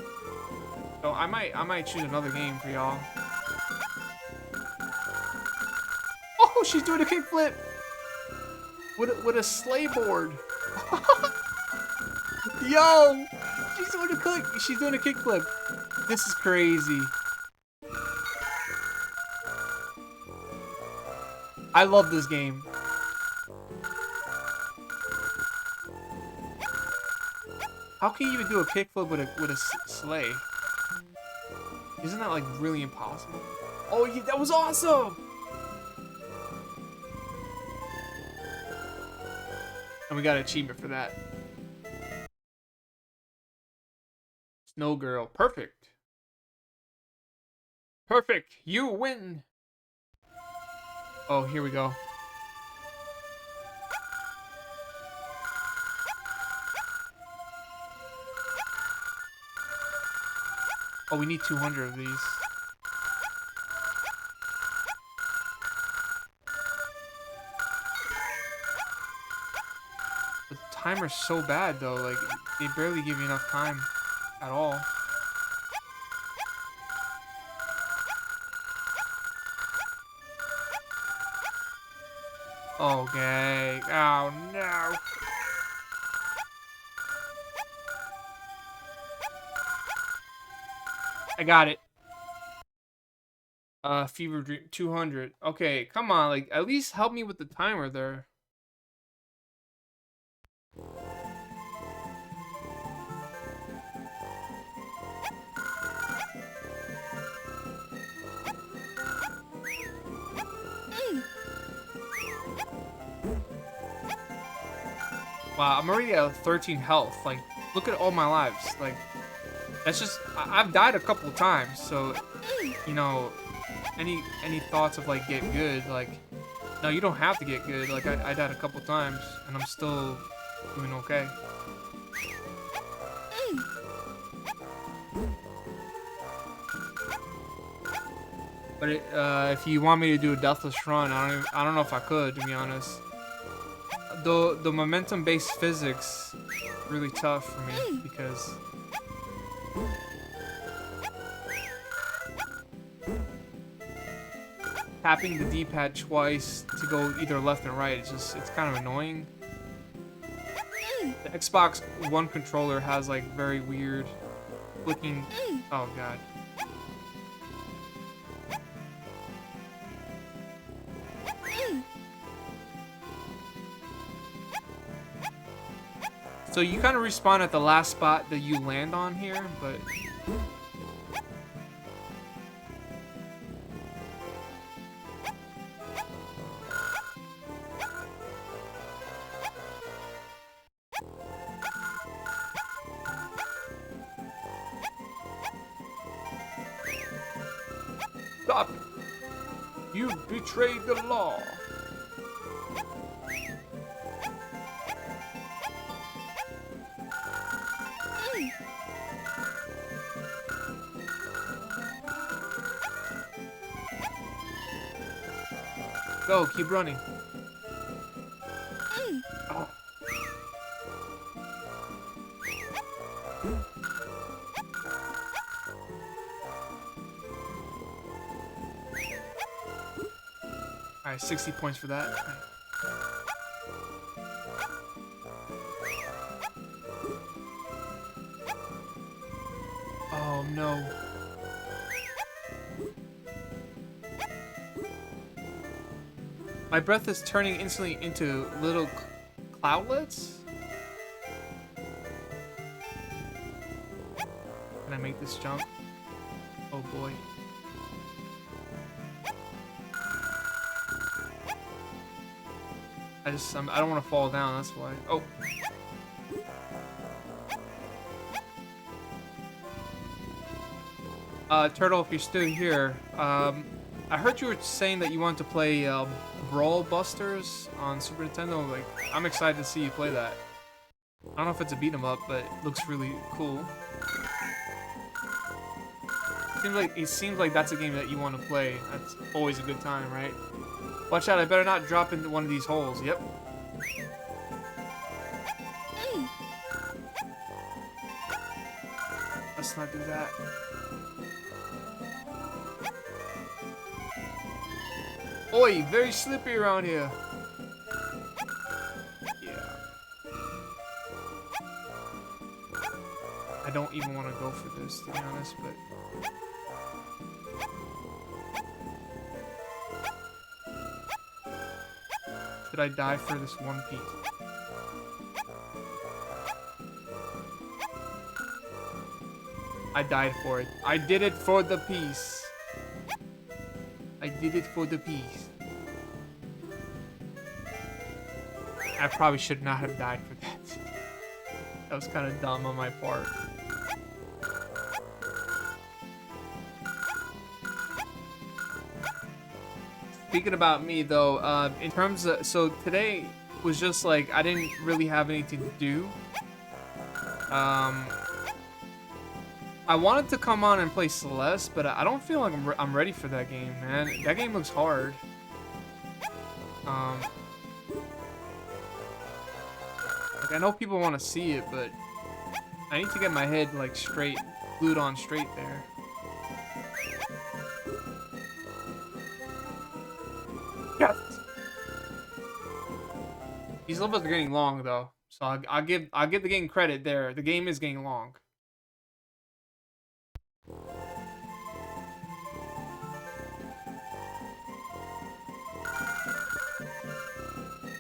So I might choose another game for y'all. Oh, she's doing a kickflip with a sleigh board. Yo, she's doing a kickflip. This is crazy. I love this game. How can you even do a kickflip with a sleigh? Isn't that like really impossible? Oh yeah, that was awesome! And we got an achievement for that. Snow girl, perfect. Perfect, you win. Oh, here we go. Oh, we need 200 of these. The timer's so bad though, like they barely give you enough time at all. Okay. Oh no. I got it. Fever Dream 200. Okay, come on, like at least help me with the timer there. Wow, I'm already at 13 health. Like, look at all my lives. Like, that's just I've died a couple of times, so you know, any thoughts of like get good, like no, you don't have to get good. Like I died a couple of times and I'm still doing okay. But if you want me to do a deathless run, I don't know if I could, to be honest. The momentum-based physics really tough for me because tapping the D-pad twice to go either left and right, it's kind of annoying. The Xbox One controller has like very weird looking. Oh god. So you kind of respawn at the last spot that you land on here, but stop! You betrayed the law. Go, keep running. Oh. Alright, 60 points for that. Oh no. My breath is turning instantly into little cloudlets? Can I make this jump? Oh boy. I don't want to fall down, that's why. Oh. Turtle, if you're still here, I heard you were saying that you wanted to play Brawl Busters on Super Nintendo. Like, I'm excited to see you play that. I don't know if it's a beat 'em up, but it looks really cool. It seems like that's a game that you want to play. That's always a good time, right? Watch out! I better not drop into one of these holes. Yep. Let's not do that. Oi, very slippery around here. Yeah. I don't even want to go for this, to be honest, but... Should I die for this one piece? I died for it. I did it for the piece. I did it for the piece. I probably should not have died for that. That was kind of dumb on my part. Speaking about me though, in terms of, so today was just like, I didn't really have anything to do. I wanted to come on and play Celeste, but I don't feel like I'm ready for that game, man. That game looks hard. Like, I know people want to see it, but I need to get my head like straight, glued on straight there. Yes. These levels are getting long though, so I'll give the game credit there. The game is getting long.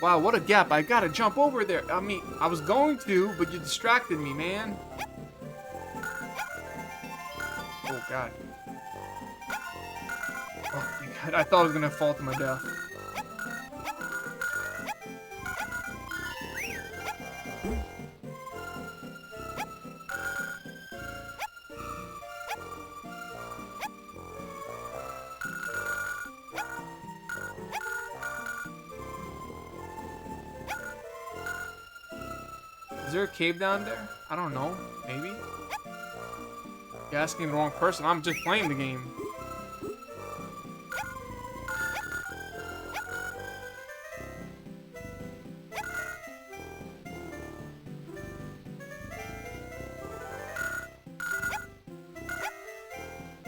Wow, what a gap. I gotta jump over there. I mean, I was going to, but you distracted me, man. Oh, God. Oh, my God. I thought I was gonna fall to my death. Is there a cave down there? I don't know. Maybe? You're asking the wrong person. I'm just playing the game.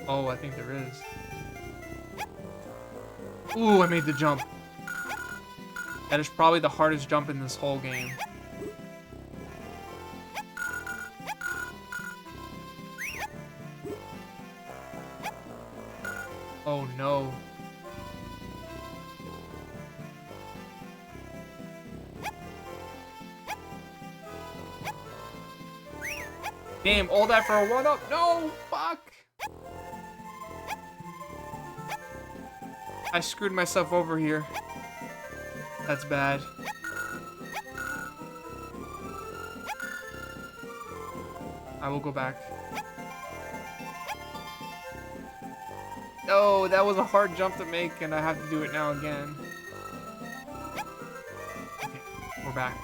Oh, I think there is. Ooh, I made the jump. That is probably the hardest jump in this whole game. Oh no. Damn, all that for a one-up? No! Fuck! I screwed myself over here. That's bad. I will go back. No, that was a hard jump to make, and I have to do it now again. Okay, we're back.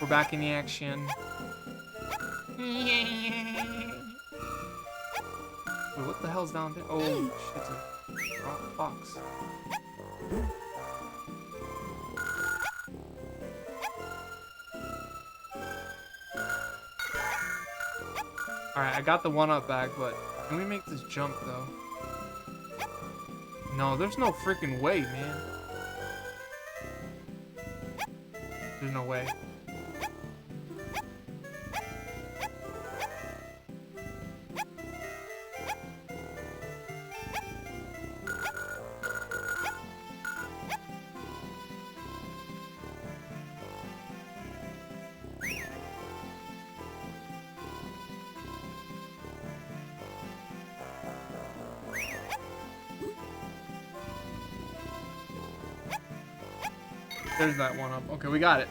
We're back in the action. Wait, what the hell's down there? Oh, shit, it's a rock box. Alright, I got the one-up back, but can we make this jump, though? No, there's no freaking way, man. There's no way. There's that one up. Okay, we got it.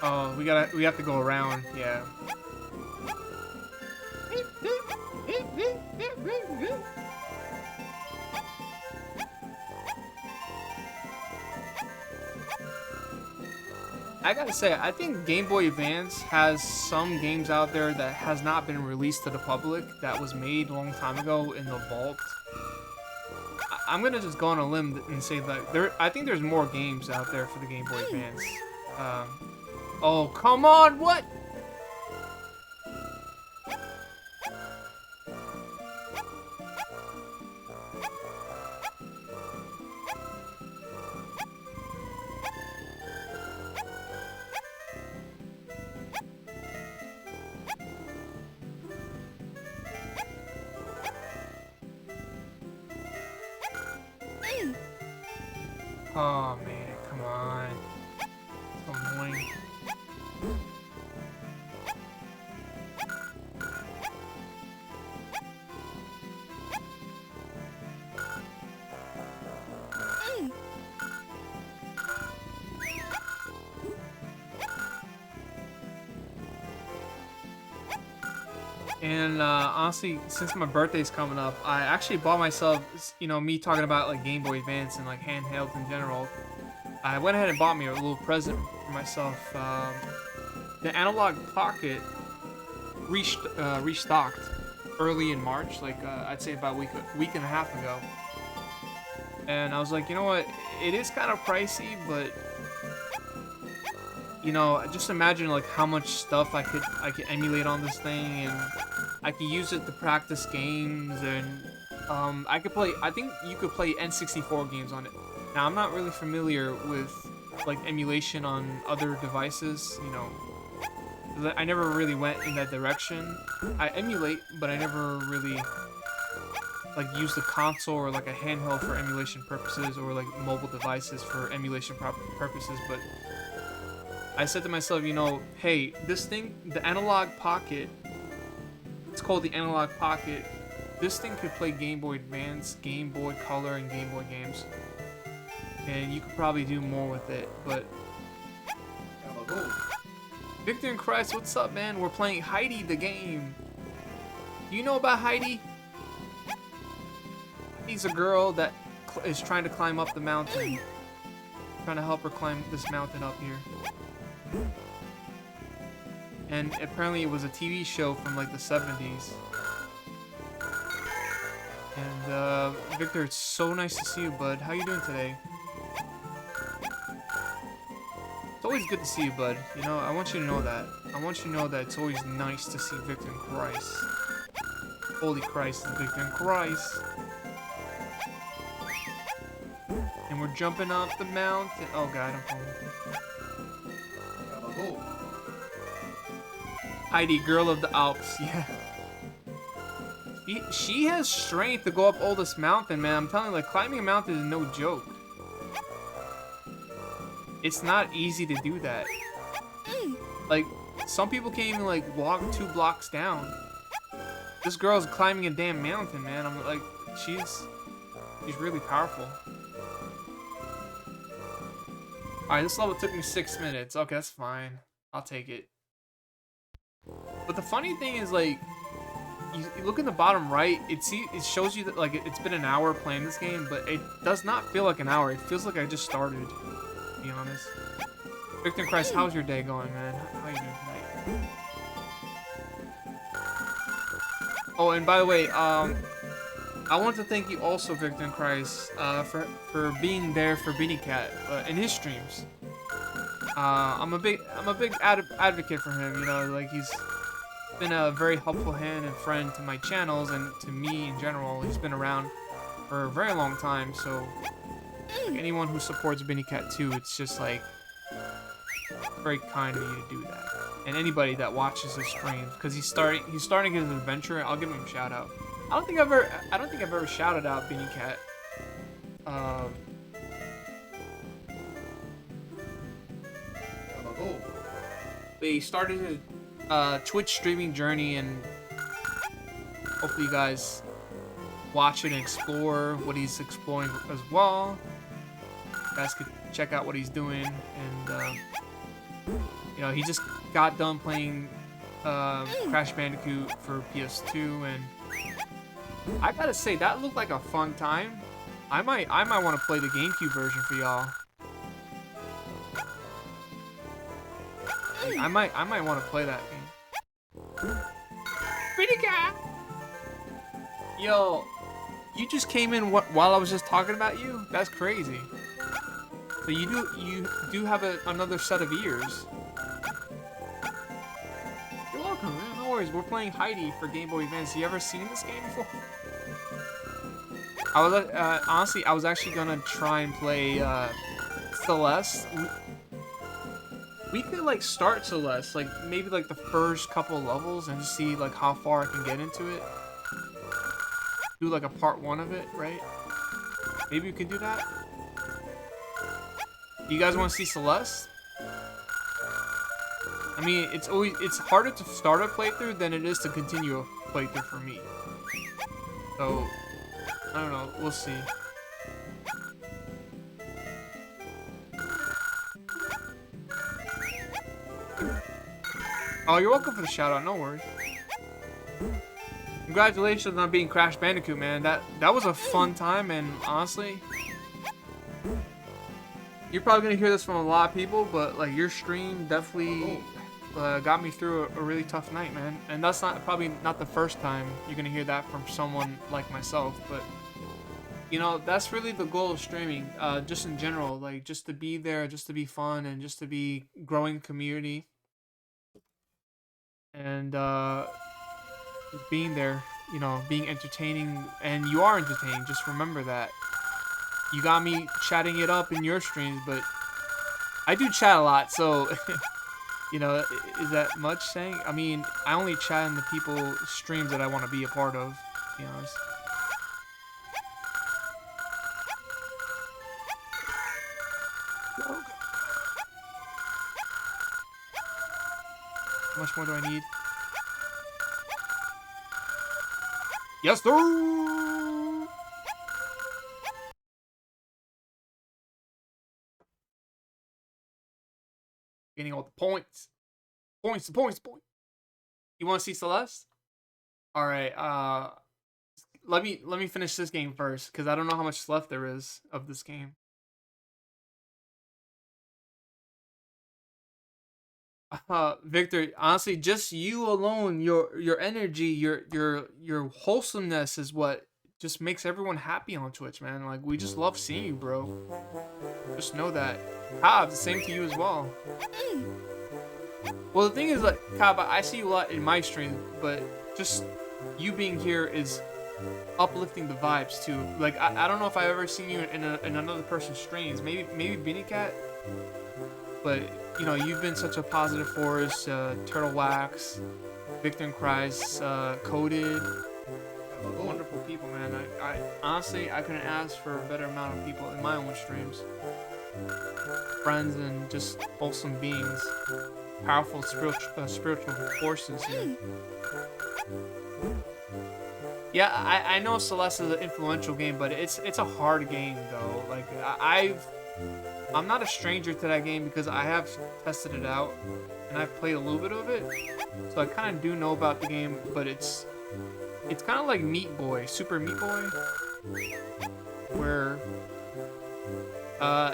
Oh, we have to go around. Yeah. I gotta say, I think Game Boy Advance has some games out there that has not been released to the public that was made a long time ago in the vault. I'm gonna just go on a limb and say that I think there's more games out there for the Game Boy Advance. Oh, come on, what? Oh man, come on. So annoying. And honestly, since my birthday's coming up, I actually bought myself, you know, me talking about like Game Boy Advance and like handhelds in general. I went ahead and bought me a little present for myself. The Analog Pocket restocked early in March, like I'd say about a week and a half ago. And I was like, you know what? It is kind of pricey, but you know, just imagine like how much stuff I could emulate on this thing, and I could use it to practice games, and I could play. I think you could play N64 games on it. Now I'm not really familiar with like emulation on other devices, you know. I never really went in that direction. I emulate, but I never really like use the console or like a handheld for emulation purposes, or like mobile devices for emulation purposes. But I said to myself, you know, hey, this thing, the Analog Pocket, it's called the Analog Pocket. This thing could play Game Boy Advance, Game Boy Color, and Game Boy games. And you could probably do more with it, but... Victor and Christ, what's up, man? We're playing Heidi the Game. Do you know about Heidi? Heidi's a girl that is trying to climb up the mountain. Trying to help her climb this mountain up here. And apparently it was a TV show from like the 70s. And Victor, it's so nice to see you, bud. How you doing today? It's always good to see you, bud. You know, I want you to know that. I want you to know that it's always nice to see Victor and Christ. Holy Christ and Victor and Christ. And we're jumping up the mountain. Oh god, I'm falling. Heidi, girl of the Alps. Yeah. She has strength to go up all this mountain, man. I'm telling you, like, climbing a mountain is no joke. It's not easy to do that. Like, some people can't even, like, walk 2 blocks down. This girl's climbing a damn mountain, man. I'm like, she's really powerful. Alright, this level took me 6 minutes. Okay, that's fine. I'll take it. But the funny thing is, like, you look in the bottom right, it shows you that, like, it's been an hour playing this game, but it does not feel like an hour. It feels like I just started, to be honest. Victor Christ, how's your day going, man? How you doing tonight? Oh, and by the way, I want to thank you also, Victor Christ, for being there for Beanie Cat in his streams. I'm a big advocate for him. You know, like, he's been a very helpful hand and friend to my channels and to me in general. He's been around for a very long time, so like, anyone who supports Beanie Cat 2, it's just like very kind of you to do that. And anybody that watches his streams, because he's starting his adventure, I'll give him a shout out. I don't think I've ever shouted out Beanie Cat. He started his Twitch streaming journey, and hopefully you guys watch it and explore what he's exploring as well. You guys could check out what he's doing, and you know, he just got done playing Crash Bandicoot for PS2, and I gotta say that looked like a fun time. I might want to play the GameCube version for y'all. Like, I might want to play that game. Pretty cat. Yo, you just came in while I was just talking about you? That's crazy. So you do have another set of ears. You're welcome, man. No worries. We're playing Heidi for Game Boy Advance. You ever seen this game before? I was honestly, I was actually gonna try and play Celeste. We could like start Celeste, like maybe like the first couple levels, and just see like how far I can get into it. Do like a part 1 of it, right? Maybe we can do that. Do you guys want to see Celeste? I mean, it's harder to start a playthrough than it is to continue a playthrough for me. So I don't know. We'll see. Oh, you're welcome for the shout out. No worries. Congratulations on being Crash Bandicoot, man. That was a fun time, and honestly, you're probably gonna hear this from a lot of people, but like your stream definitely got me through a really tough night, man. And that's probably not the first time you're gonna hear that from someone like myself, but you know, that's really the goal of streaming, just in general, like just to be there, just to be fun, and just to be growing community, and just being there, you know, being entertaining. And you are entertaining, just remember that. You got me chatting it up in your streams, but I do chat a lot, so you know, is that much saying? I mean, I only chat in the people's streams that I want to be a part of, to be honest. How much more do I need? Yes, sir! Getting all the points. Points. You want to see Celeste? Alright, let me finish this game first, because I don't know how much left there is of this game. Victor, honestly, just you alone, your energy, your wholesomeness is what just makes everyone happy on Twitch, man. Like, we just love seeing you, bro. Just know that. Cobb, the same to you as well. Well, the thing is, like, Cobb, I see you a lot in my stream, but just you being here is uplifting the vibes too. Like, I don't know if I've ever seen you in another person's streams. Maybe Beanie Cat, but you know, you've been such a positive force. Turtle Wax, Victor and Cries, Coded, wonderful people, man. I honestly, I couldn't ask for a better amount of people in my own streams. Friends and just wholesome beings, powerful spiritual forces here. Yeah, I know Celeste is an influential game, but it's a hard game though. Like I'm not a stranger to that game because I have tested it out and I've played a little bit of it, so I kind of do know about the game. But it's kind of like Meat Boy, Super Meat Boy, where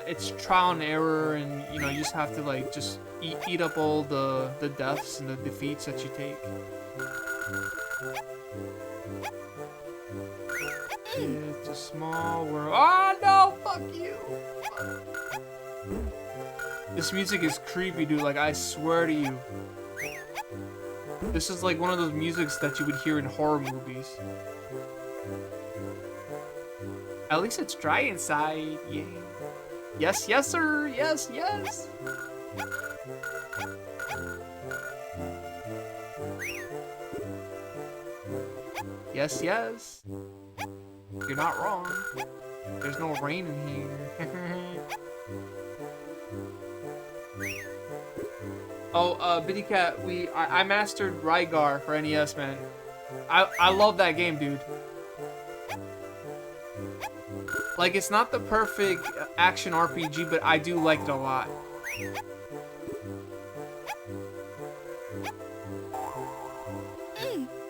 it's trial and error, and you know, you just have to like just eat up all the deaths and the defeats that you take. It's a small world. Oh no, fuck you. This music is creepy, dude. Like, I swear to you. This is like one of those musics that you would hear in horror movies. At least it's dry inside. Yeah. Yes, yes, sir. Yes, yes. Yes, yes. You're not wrong. There's no rain in here. Oh, Bitty Cat, I mastered Rygar for NES, man. I love that game, dude. Like, it's not the perfect action RPG, but I do like it a lot.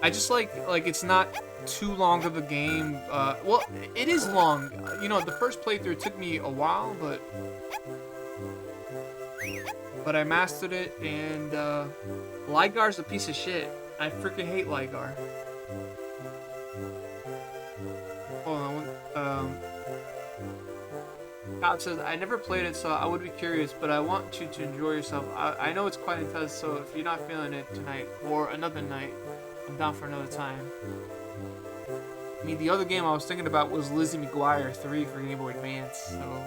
I just like it's not too long of a game. Well, it is long. You know, the first playthrough took me a while, but I mastered it, and Ligar's a piece of shit. I freaking hate Ligar. Hold on. God says, I never played it, so I would be curious, but I want you to enjoy yourself. I know it's quite intense, so if you're not feeling it tonight or another night, I'm down for another time. I mean, the other game I was thinking about was Lizzie McGuire 3 for Game Boy Advance, so...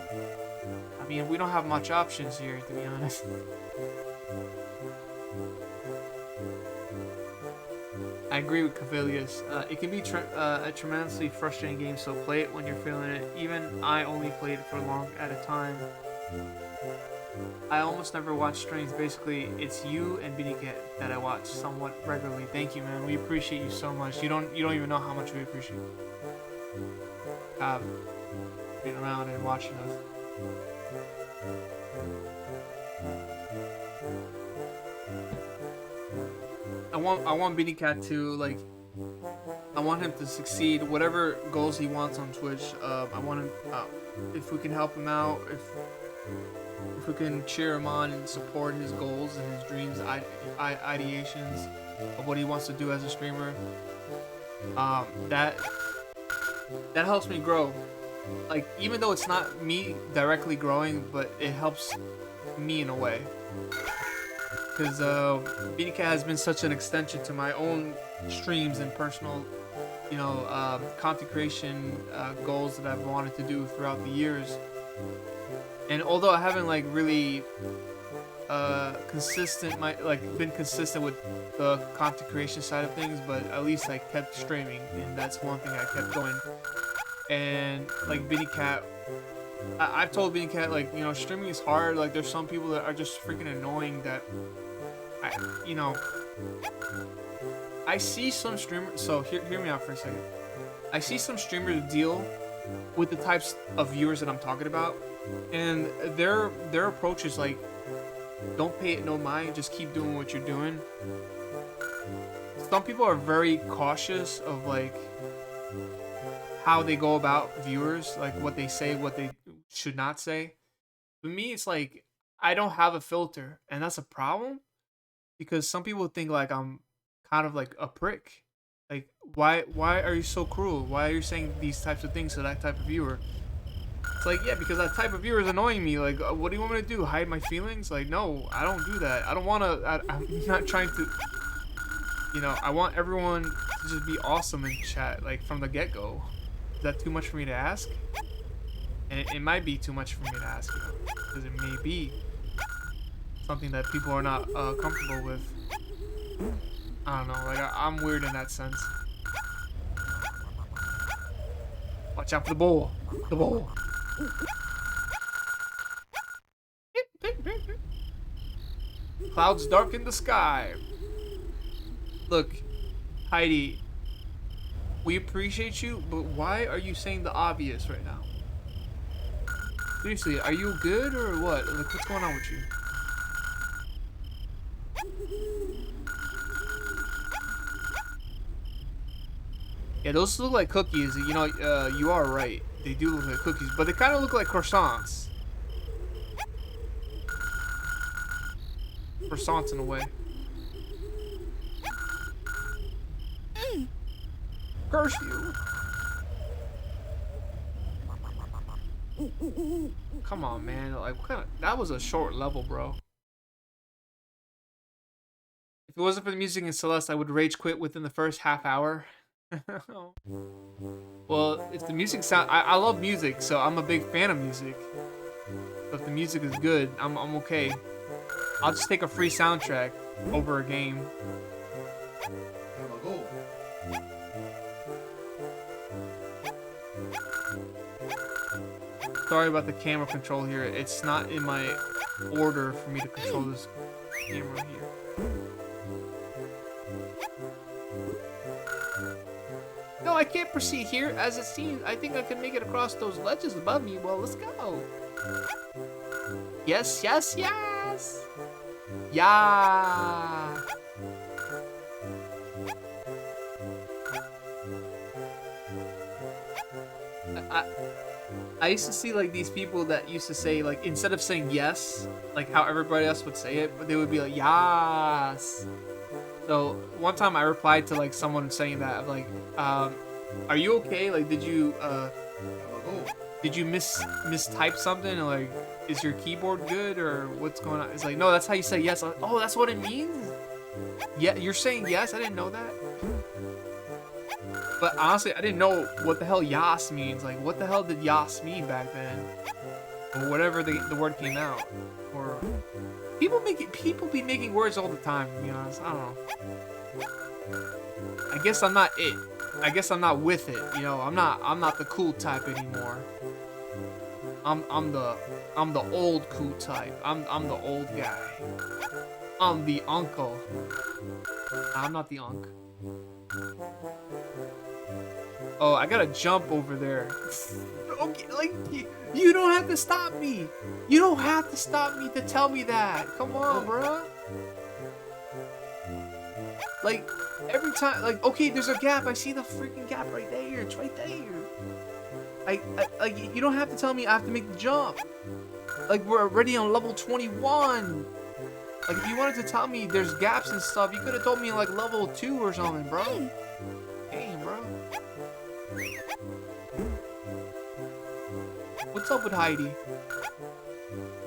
I mean, we don't have much options here, to be honest. I agree with Cavilius. It can be a tremendously frustrating game, so play it when you're feeling it. Even I only played it for long at a time. I almost never watch streams. Basically, it's you and Bitty Cat that I watch somewhat regularly. Thank you, man. We appreciate you so much. You don't even know how much we appreciate you. Being around and watching us. I want Bitty Cat to, like, I want him to succeed, whatever goals he wants on Twitch. I want him, if we can help him out, if we can cheer him on and support his goals and his dreams, ideations of what he wants to do as a streamer, that helps me grow. Like, even though it's not me directly growing, but it helps me in a way. Because Bitty Cat has been such an extension to my own streams and personal, you know, content creation goals that I've wanted to do throughout the years. And although I haven't like really been consistent with the content creation side of things, but at least I kept streaming, and that's one thing I kept going. And like Bitty Cat, I've told Bitty Cat, like, you know, streaming is hard. Like, there's some people that are just freaking annoying that I see some streamers. So hear me out for a second. I see some streamers deal with the types of viewers that I'm talking about, and their approach is like, don't pay it no mind, just keep doing what you're doing. Some people are very cautious of like how they go about viewers, like what they say, what they should not say. For me, it's like I don't have a filter, and that's a problem because some people think like I'm kind of like a prick. Like, why are you so cruel? Why are you saying these types of things to that type of viewer? It's like, yeah, because that type of viewer is annoying me. Like, what do you want me to do? Hide my feelings? Like, no, I don't do that. I don't want to. I'm not trying to. You know, I want everyone to just be awesome in chat, like from the get-go. Is that too much for me to ask? And it might be too much for me to ask, you know, because it may be something that people are not comfortable with. I don't know, like I'm weird in that sense. Watch out for the bull. The bull. Clouds darken the sky. Look, Heidi, we appreciate you, but why are you saying the obvious right now? Seriously, are you good or what? Like, what's going on with you? Yeah, those look like cookies. You know, you are right. They do look like cookies, but they kind of look like croissants. Croissants in a way. Curse you! Come on, man. Like, what kind of... That was a short level, bro. If it wasn't for the music in Celeste, I would rage quit within the first half hour. Well, if the music sound... I love music, so I'm a big fan of music. But if the music is good, I'm okay. I'll just take a free soundtrack over a game. Sorry about the camera control here. It's not in my order for me to control this camera here. No, I can't proceed here. As it seems, I think I can make it across those ledges above me. Well, let's go. Yes, yes, yes. Yeah. I used to see like these people that used to say like instead of saying yes, like how everybody else would say it, but they would be like yes. So one time I replied to like someone saying that, I'm like, are you okay? Like, did you mistype something? Or, like, is your keyboard good or what's going on? It's like, no, that's how you say yes. Like, oh, that's what it means? Yeah, you're saying yes? I didn't know that. But honestly, I didn't know what the hell yas means. Like, what the hell did yas mean back then? Or whatever the word came out. Or people be making words all the time, to be honest. I don't know. I guess I'm not it. I guess I'm not with it, you know. I'm not the cool type anymore. I'm the old cool type. I'm the old guy. I'm the uncle. I'm not the unk. Oh, I gotta jump over there. Okay, like you don't have to stop me. You don't have to stop me to tell me that. Come on, bro. Like every time, like okay, there's a gap. I see the freaking gap right there. It's right there. Like you don't have to tell me I have to make the jump. Like we're already on level 21. Like if you wanted to tell me there's gaps and stuff, you could have told me like level 2 or something, bro. Damn, bro. What's up with Heidi?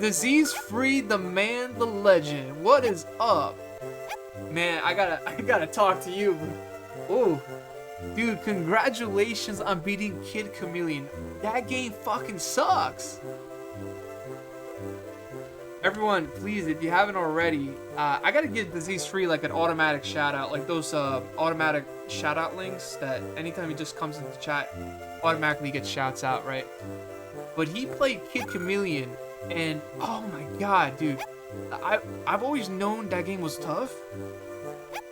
Disease free, the man, the legend. What is up? Man, I gotta talk to you. Oh, dude, congratulations on beating Kid Chameleon. That game fucking sucks. Everyone, please, if you haven't already, I gotta give Disease Free like an automatic shout out, like those automatic shout out links that anytime he just comes into chat, automatically gets shouts out, right? But he played Kid Chameleon, and oh my god, dude, I've always known that game was tough,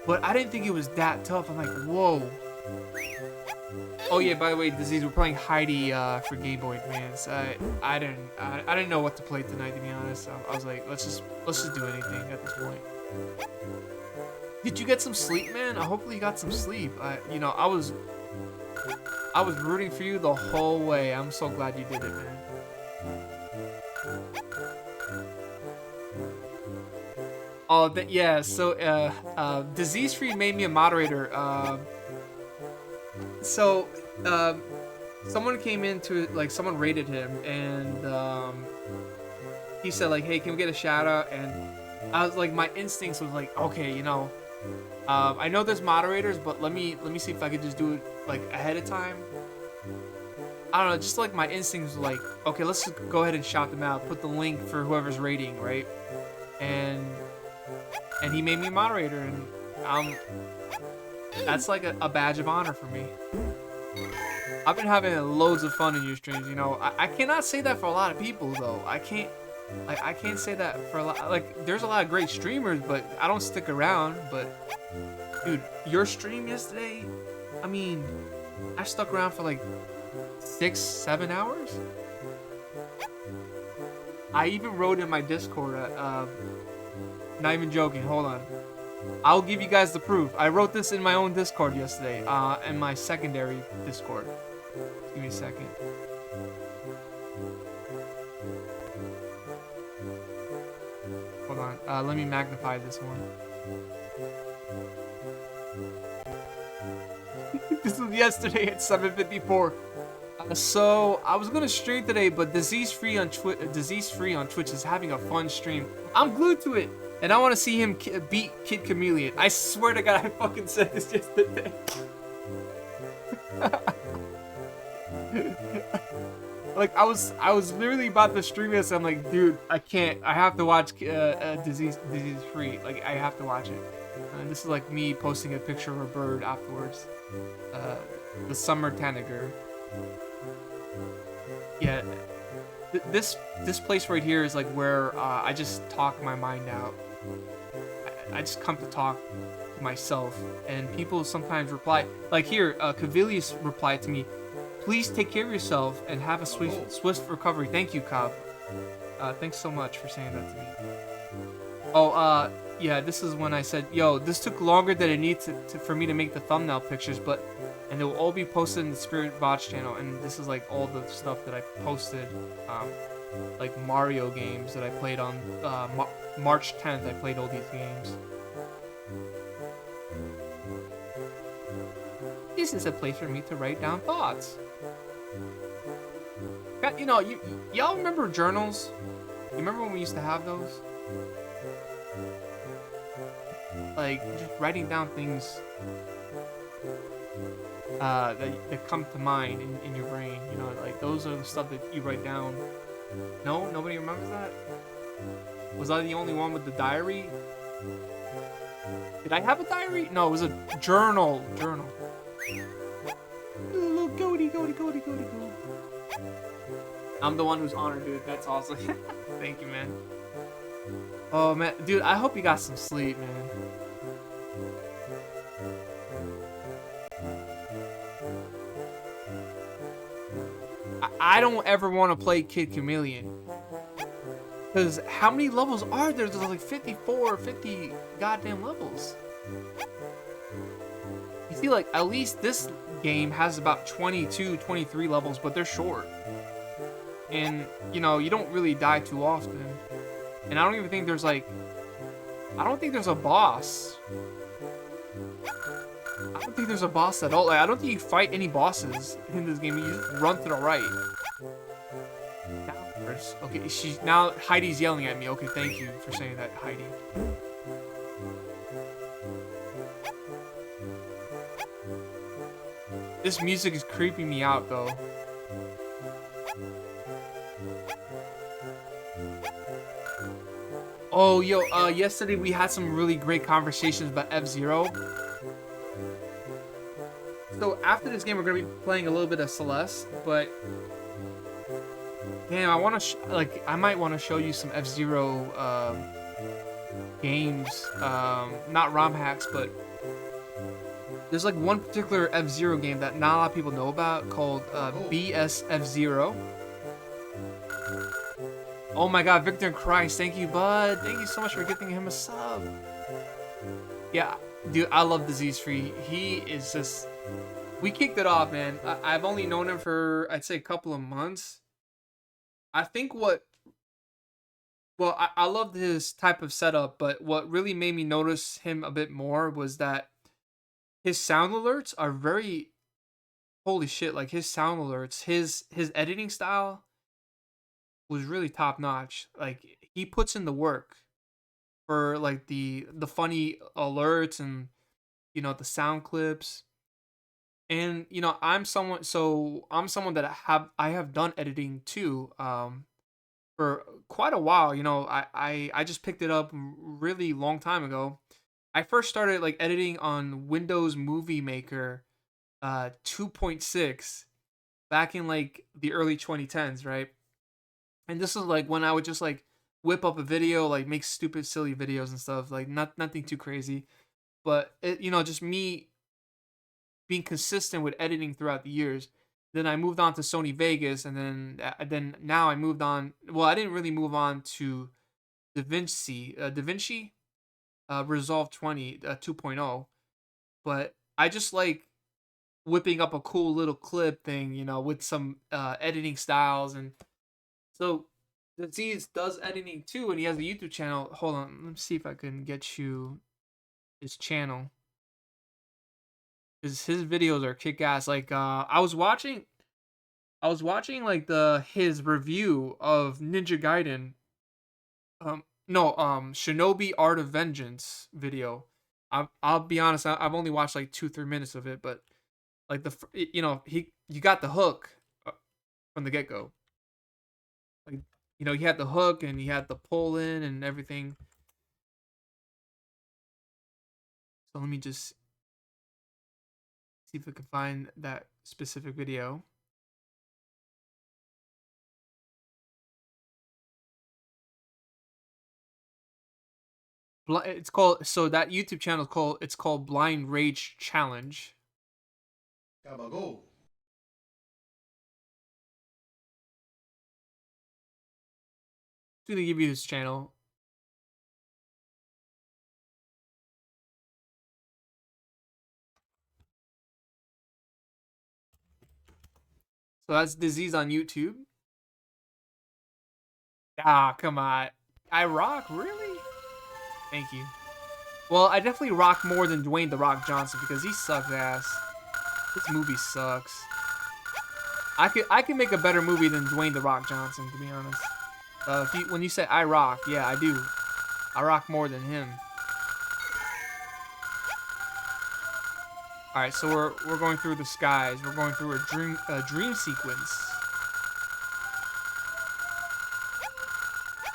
but I didn't think it was that tough. I'm like, whoa. Oh yeah, by the way, Disease, we're playing Heidi for Gameboy Advance. I didn't know what to play tonight, to be honest. I was like, let's just do anything at this point. Did you get some sleep, man? Hopefully you got some sleep. You know, I was rooting for you the whole way. I'm so glad you did it, man. Oh, yeah. So, Disease Free made me a moderator. So, someone came into it, like, someone rated him, and, he said, like, hey, can we get a shout out? And I was like, my instincts was like, okay, you know, I know there's moderators, but let me see if I could just do it, like, ahead of time. I don't know, just like my instincts was like, okay, let's just go ahead and shout them out, put the link for whoever's rating, right? And he made me a moderator, and that's like a badge of honor for me. I've been having loads of fun in your streams, you know. I cannot say that for a lot of people, though. I can't say that for a lot. Like, there's a lot of great streamers, but I don't stick around. But, dude, your stream yesterday, I mean, I stuck around for like 6-7 hours. I even wrote in my Discord, not even joking, hold on. I'll give you guys the proof. I wrote this in my own Discord yesterday, in my secondary Discord. Give me a second. Hold on, let me magnify this one. This was yesterday at 7:54. So I was gonna stream today, but Disease Free on Twitch is having a fun stream. I'm glued to it, and I want to see him beat Kid Chameleon. I swear to God, I fucking said this yesterday. Like I was literally about to stream this. I'm like, dude, I can't. I have to watch Disease Free. Like I have to watch it. And this is like me posting a picture of a bird afterwards. The summer tanager. Yeah, this place right here is like where I just talk my mind out. I just come to talk to myself, and people sometimes reply. Like here, Cavilius replied to me, "Please take care of yourself and have a swift recovery." Thank you, Cobb. Thanks so much for saying that to me. Oh, yeah, this is when I said, "Yo, this took longer than it needs for me to make the thumbnail pictures, but and it will all be posted in the Spirit Bots channel." And this is like all the stuff that I posted, like Mario games that I played on March 10th. I played all these games. This is a place for me to write down thoughts. You know, y'all remember journals? You remember when we used to have those? Like, just writing down things that come to mind in your brain. You know, like, those are the stuff that you write down. No? Nobody remembers that? Was I the only one with the diary? Did I have a diary? No, it was a journal. Journal. Little goaty. I'm the one who's honored, dude. That's awesome. Thank you, man. Oh, man. Dude, I hope you got some sleep, man. I don't ever want to play Kid Chameleon. Because how many levels are there? There's like 54 or 50 goddamn levels. You see, like, at least this game has about 22, 23 levels, but they're short. And, you know, you don't really die too often. And I don't even think there's, like... I don't think there's a boss. I don't think there's a boss at all. Like, I don't think you fight any bosses in this game. You just run to the right. Downwards. Okay, now Heidi's yelling at me. Okay, thank you for saying that, Heidi. This music is creeping me out, though. Oh, yo, yesterday we had some really great conversations about F-Zero. So after this game, we're gonna be playing a little bit of Celeste, but damn, I want to I might want to show you some F-Zero games, not ROM hacks, but there's like one particular F-Zero game that not a lot of people know about called BS F-Zero. Oh my god, Victor and Christ, thank you, bud. Thank you so much for giving him a sub. Yeah, dude, I love Disease Free. He is just... We kicked it off, man. I've only known him for, I'd say, a couple of months. I think what... Well, I loved his type of setup, but what really made me notice him a bit more was that his sound alerts are very... Holy shit, like his sound alerts, his editing style was really top notch. Like he puts in the work for like the funny alerts and you know the sound clips. And you know I'm someone that I have done editing too for quite a while. You know I just picked it up really long time ago. I first started like editing on Windows Movie Maker 2.6 back in like the early 2010s, right? And this is like when I would just like whip up a video, like make stupid, silly videos and stuff, like nothing too crazy, but it, you know, just me being consistent with editing throughout the years. Then I moved on to Sony Vegas, and then now I moved on. Well, I didn't really move on to DaVinci Resolve 20 2.0, but I just like whipping up a cool little clip thing, you know, with some editing styles. And so Disease does editing too, and he has a YouTube channel. Hold on, let me see if I can get you his channel. His videos are kick ass. Like I was watching like his review of Ninja Gaiden. No, Shinobi Art of Vengeance video. I'll be honest, I've only watched like 2-3 minutes of it, but like you know you got the hook from the get go. Like you know he had the hook and he had the pull in and everything. So let me just see if I can find that specific video. It's called, so that YouTube channel is called, it's called Blind Rage Challenge. Gabago. I'm gonna give you his channel. So that's Disease on YouTube. Ah, come on. I rock, really? Thank you. Well, I definitely rock more than Dwayne The Rock Johnson because he sucks ass. This movie sucks. I could make a better movie than Dwayne The Rock Johnson, to be honest. When you say I rock, yeah, I do. I rock more than him. All right, so we're going through the skies. We're going through a dream sequence.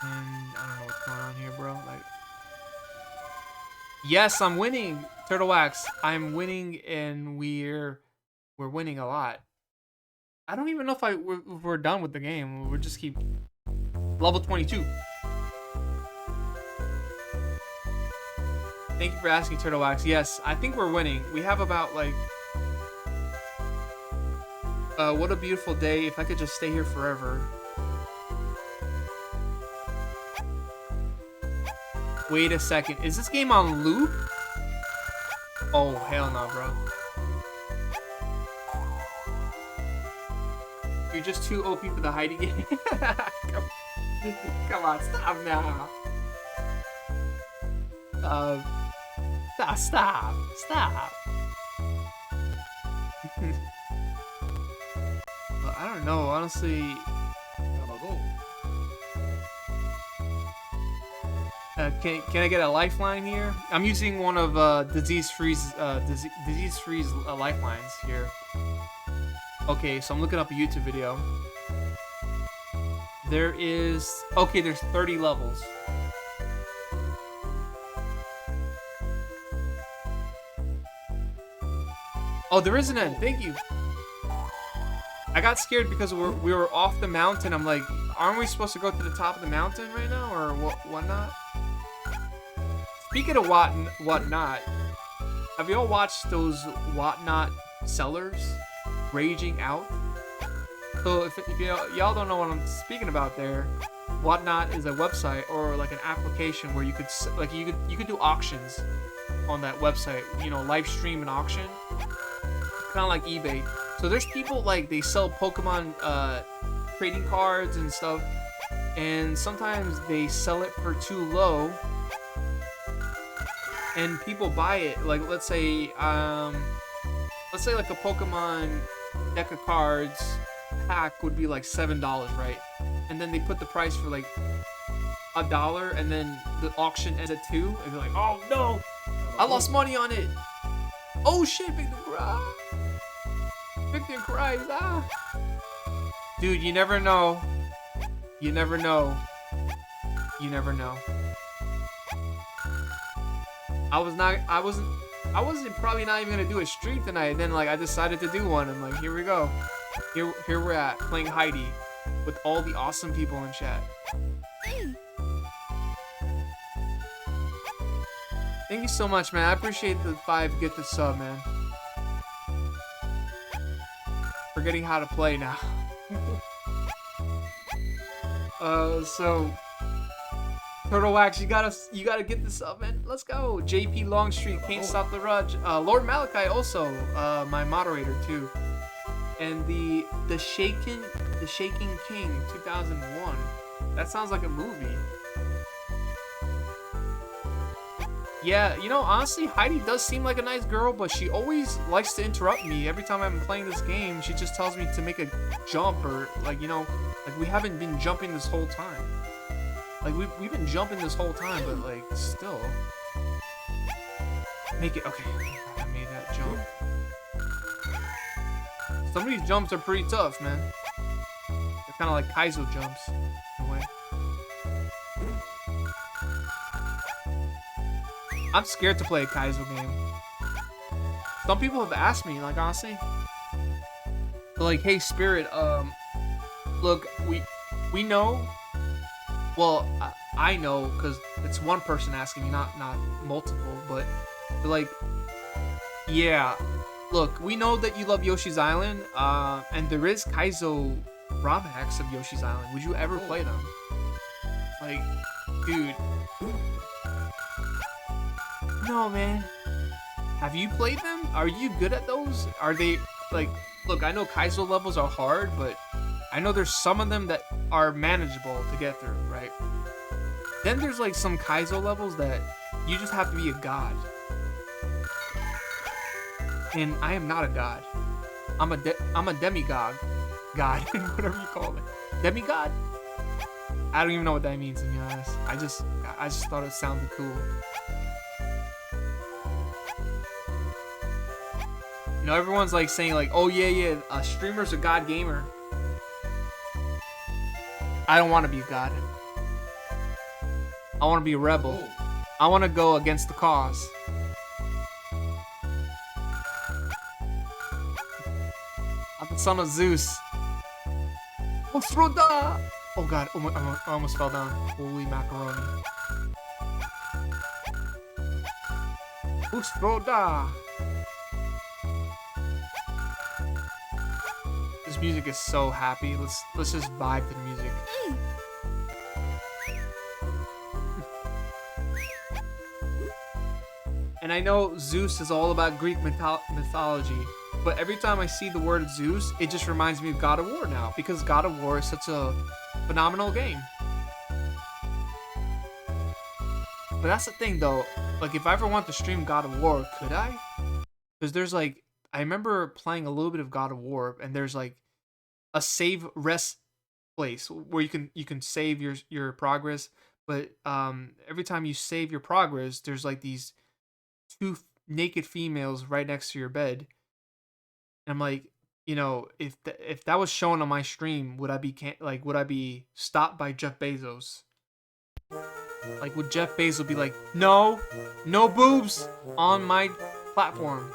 And I don't know what's going on here, bro. Like, yes, I'm winning, Turtle Wax. I'm winning, and we're winning a lot. I don't even know if we're done with the game. We're just keep level 22. Thank you for asking, Turtle Wax. Yes, I think we're winning. We have about like, what a beautiful day. If I could just stay here forever. Wait a second. Is this game on loop? Oh, hell no, bro. You're just too OP for the Heidi game. Come on, stop now. Stop. Well, I don't know, honestly. Can I get a lifeline here? I'm using one of Disease Free's lifelines here. Okay, so I'm looking up a YouTube video. There's 30 levels. Oh, there is an end. Thank you. I got scared because we were off the mountain. I'm like, aren't we supposed to go to the top of the mountain right now, or whatnot? Speaking of whatnot, have you all watched those whatnot sellers raging out? So if y'all don't know what I'm speaking about there, whatnot is a website or like an application where you could you could do auctions on that website. You know, live stream an auction, kind of like eBay. So there's people like they sell Pokemon trading cards and stuff, and sometimes they sell it for too low. And people buy it, like let's say like a Pokemon deck of cards pack would be like $7, right? And then they put the price for like $1, and then the auction ends at $2, and they're like, oh no, I lost money on it. Oh shit, Victor cries. Ah, dude, you never know. You never know. I wasn't probably not even gonna do a stream tonight. And then like I decided to do one. I'm like, here we go. Here we're at playing Heidi with all the awesome people in chat. Thank you so much, man. I appreciate the 5 get the sub, man. Forgetting how to play now. So Turtle Wax, you gotta get this up, man. Let's go. JP Longstreet, Can't Stop the Rush. Lord Malachi also, my moderator too. And the Shaking King 2001. That sounds like a movie. Yeah, you know, honestly, Heidi does seem like a nice girl, but she always likes to interrupt me. Every time I'm playing this game, she just tells me to make a jump, or like, you know, like we haven't been jumping this whole time. Like we've been jumping this whole time, but like still. Make it okay. I made that jump. Some of these jumps are pretty tough, man. They're kind of like Kaizo jumps in a way. I'm scared to play a Kaizo game. Some people have asked me, like, honestly, they're like, hey Spirit, look, we know. Well, I know because it's one person asking me, not multiple. But they're like, yeah, look, we know that you love Yoshi's Island, and there is Kaizo ROM hacks of Yoshi's Island. Would you ever play them? Like, dude. No, man. Have you played them? Are you good at those? Are they, like, look, I know Kaizo levels are hard, but I know there's some of them that are manageable to get through, right? Then there's, like, some Kaizo levels that you just have to be a god. And I am not a god. I'm a demigod. God, whatever you call it. Demigod? I don't even know what that means, to be honest. I just thought it sounded cool. You know, everyone's like saying like, oh yeah, a streamer's a god gamer. I don't want to be a god. I want to be a rebel. I want to go against the cause. I'm the son of Zeus. Ostroda! Oh god, I almost fell down. Holy macaroni. Ostroda! This music is so happy. Let's just vibe to the music. And I know Zeus is all about Greek mythology, but every time I see the word Zeus, it just reminds me of God of War now, because God of War is such a phenomenal game. But that's the thing though, like if I ever want to stream God of War, could I? Because there's like, I remember playing a little bit of God of War, and there's like a save rest place where you can save your progress, but every time you save your progress, there's like these two naked females right next to your bed. And I'm like, you know, if that was shown on my stream, would I be stopped by Jeff Bezos? Like, would Jeff Bezos be like, no boobs on my platform?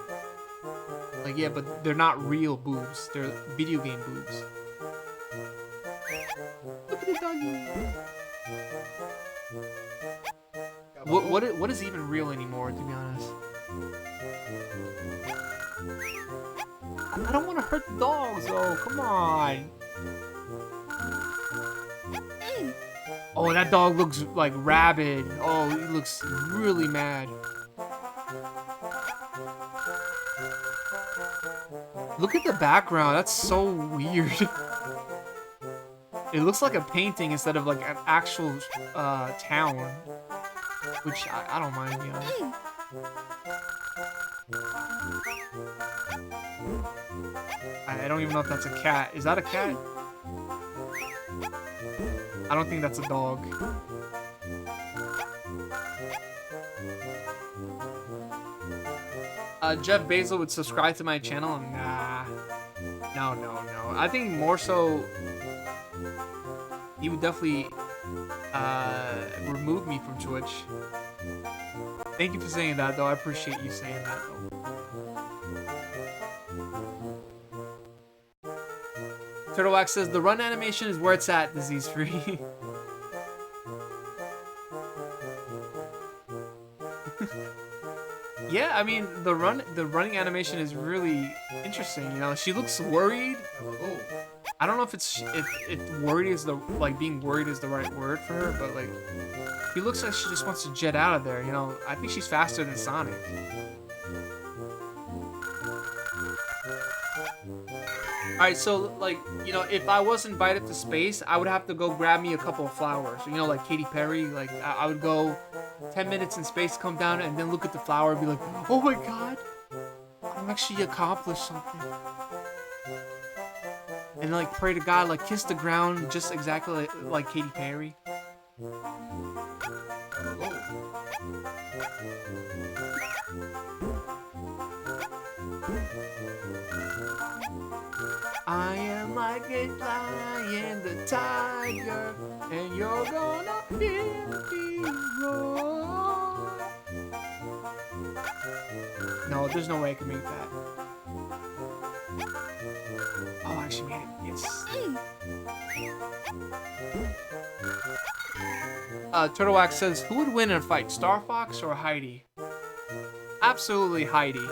Like, yeah, but they're not real boobs. They're video game boobs. Look at the doggy. What is even real anymore, to be honest? I don't want to hurt the dogs, though. Come on. Oh, that dog looks like rabid. Oh, he looks really mad. Look at the background. That's so weird. It looks like a painting instead of like an actual town. Which I don't mind, you know. I don't even know if that's a cat. Is that a cat? I don't think that's a dog. Jeff Bezos would subscribe to my channel? Nah. No. I think more so, he would definitely remove me from Twitch. Thank you for saying that, though. I appreciate you saying that, though. Turtlewax says, the run animation is where it's at, disease-free. Yeah, I mean, the running animation is really interesting, you know? She looks worried. I don't know if worried is being worried is the right word for her, but like, she looks like she just wants to jet out of there, you know? I think she's faster than Sonic. Alright, so, like, you know, if I was invited to space, I would have to go grab me a couple of flowers. You know, like Katy Perry, like, I would go 10 minutes in space, come down, and then look at the flower and be like, oh my god, I've actually accomplished something. And, like, pray to God, like, kiss the ground just exactly like Katy Perry. I am like a lion, the tiger, and you're gonna hear me roar. No, there's no way I can make that. Oh, I actually made it. Yes. Turtlewax says, who would win in a fight, Star Fox or Heidi? Absolutely Heidi.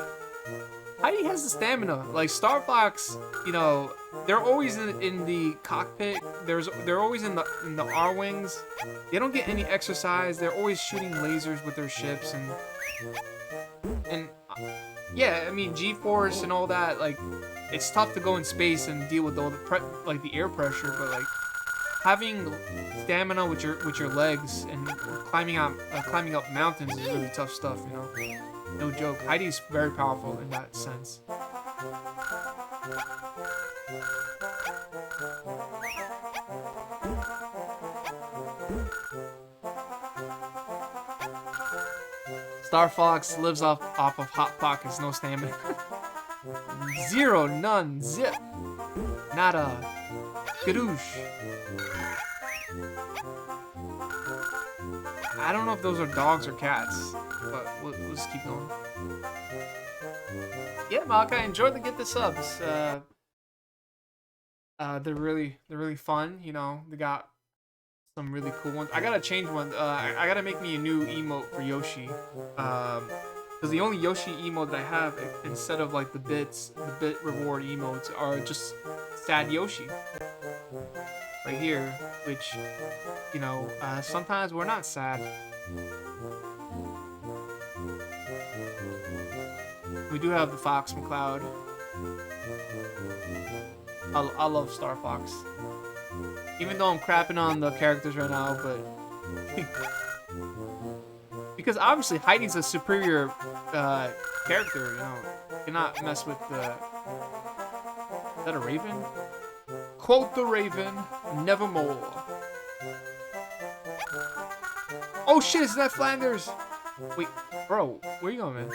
Heidi has the stamina. Like Star Fox, you know, they're always in the cockpit. They're always in the R wings. They don't get any exercise. They're always shooting lasers with their ships and yeah, I mean G-force and all that. Like, it's tough to go in space and deal with all the the air pressure, but like having stamina with your legs and climbing up mountains is really tough stuff. You know. No joke. Heidi's very powerful in that sense. Star Fox lives off of Hot Pockets, no stamina. Zero, none, zip, nada, gadoosh. I don't know if those are dogs or cats, but we'll just keep going. Yeah, Malachi, enjoy the get the subs. They're really fun. You know, they got some really cool ones. I gotta change one. I gotta make me a new emote for Yoshi. Because the only Yoshi emote that I have, instead of like the bit reward emotes, are just sad Yoshi. Right here, which, you know, sometimes we're not sad. We do have the Fox McCloud. I love Star Fox. Even though I'm crapping on the characters right now, but because obviously Heidi's a superior character, you know. You cannot mess with the. Is that a raven? Quote the raven, nevermore. Oh shit, is that Flanders? Wait, bro, where you going, man?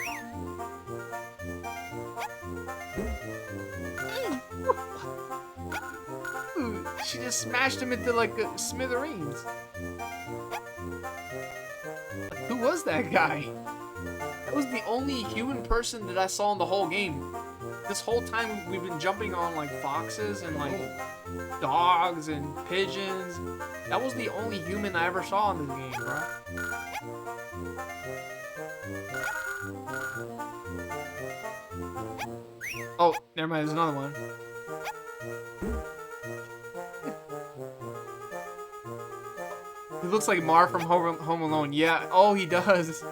Dude, she just smashed him into like smithereens. Who was that guy? That was the only human person that I saw in the whole game. This whole time we've been jumping on like foxes and like dogs and pigeons. That was the only human I ever saw in this game, bro. Oh, never mind, there's another one. He looks like Mar from Home Alone. Yeah, oh, he does.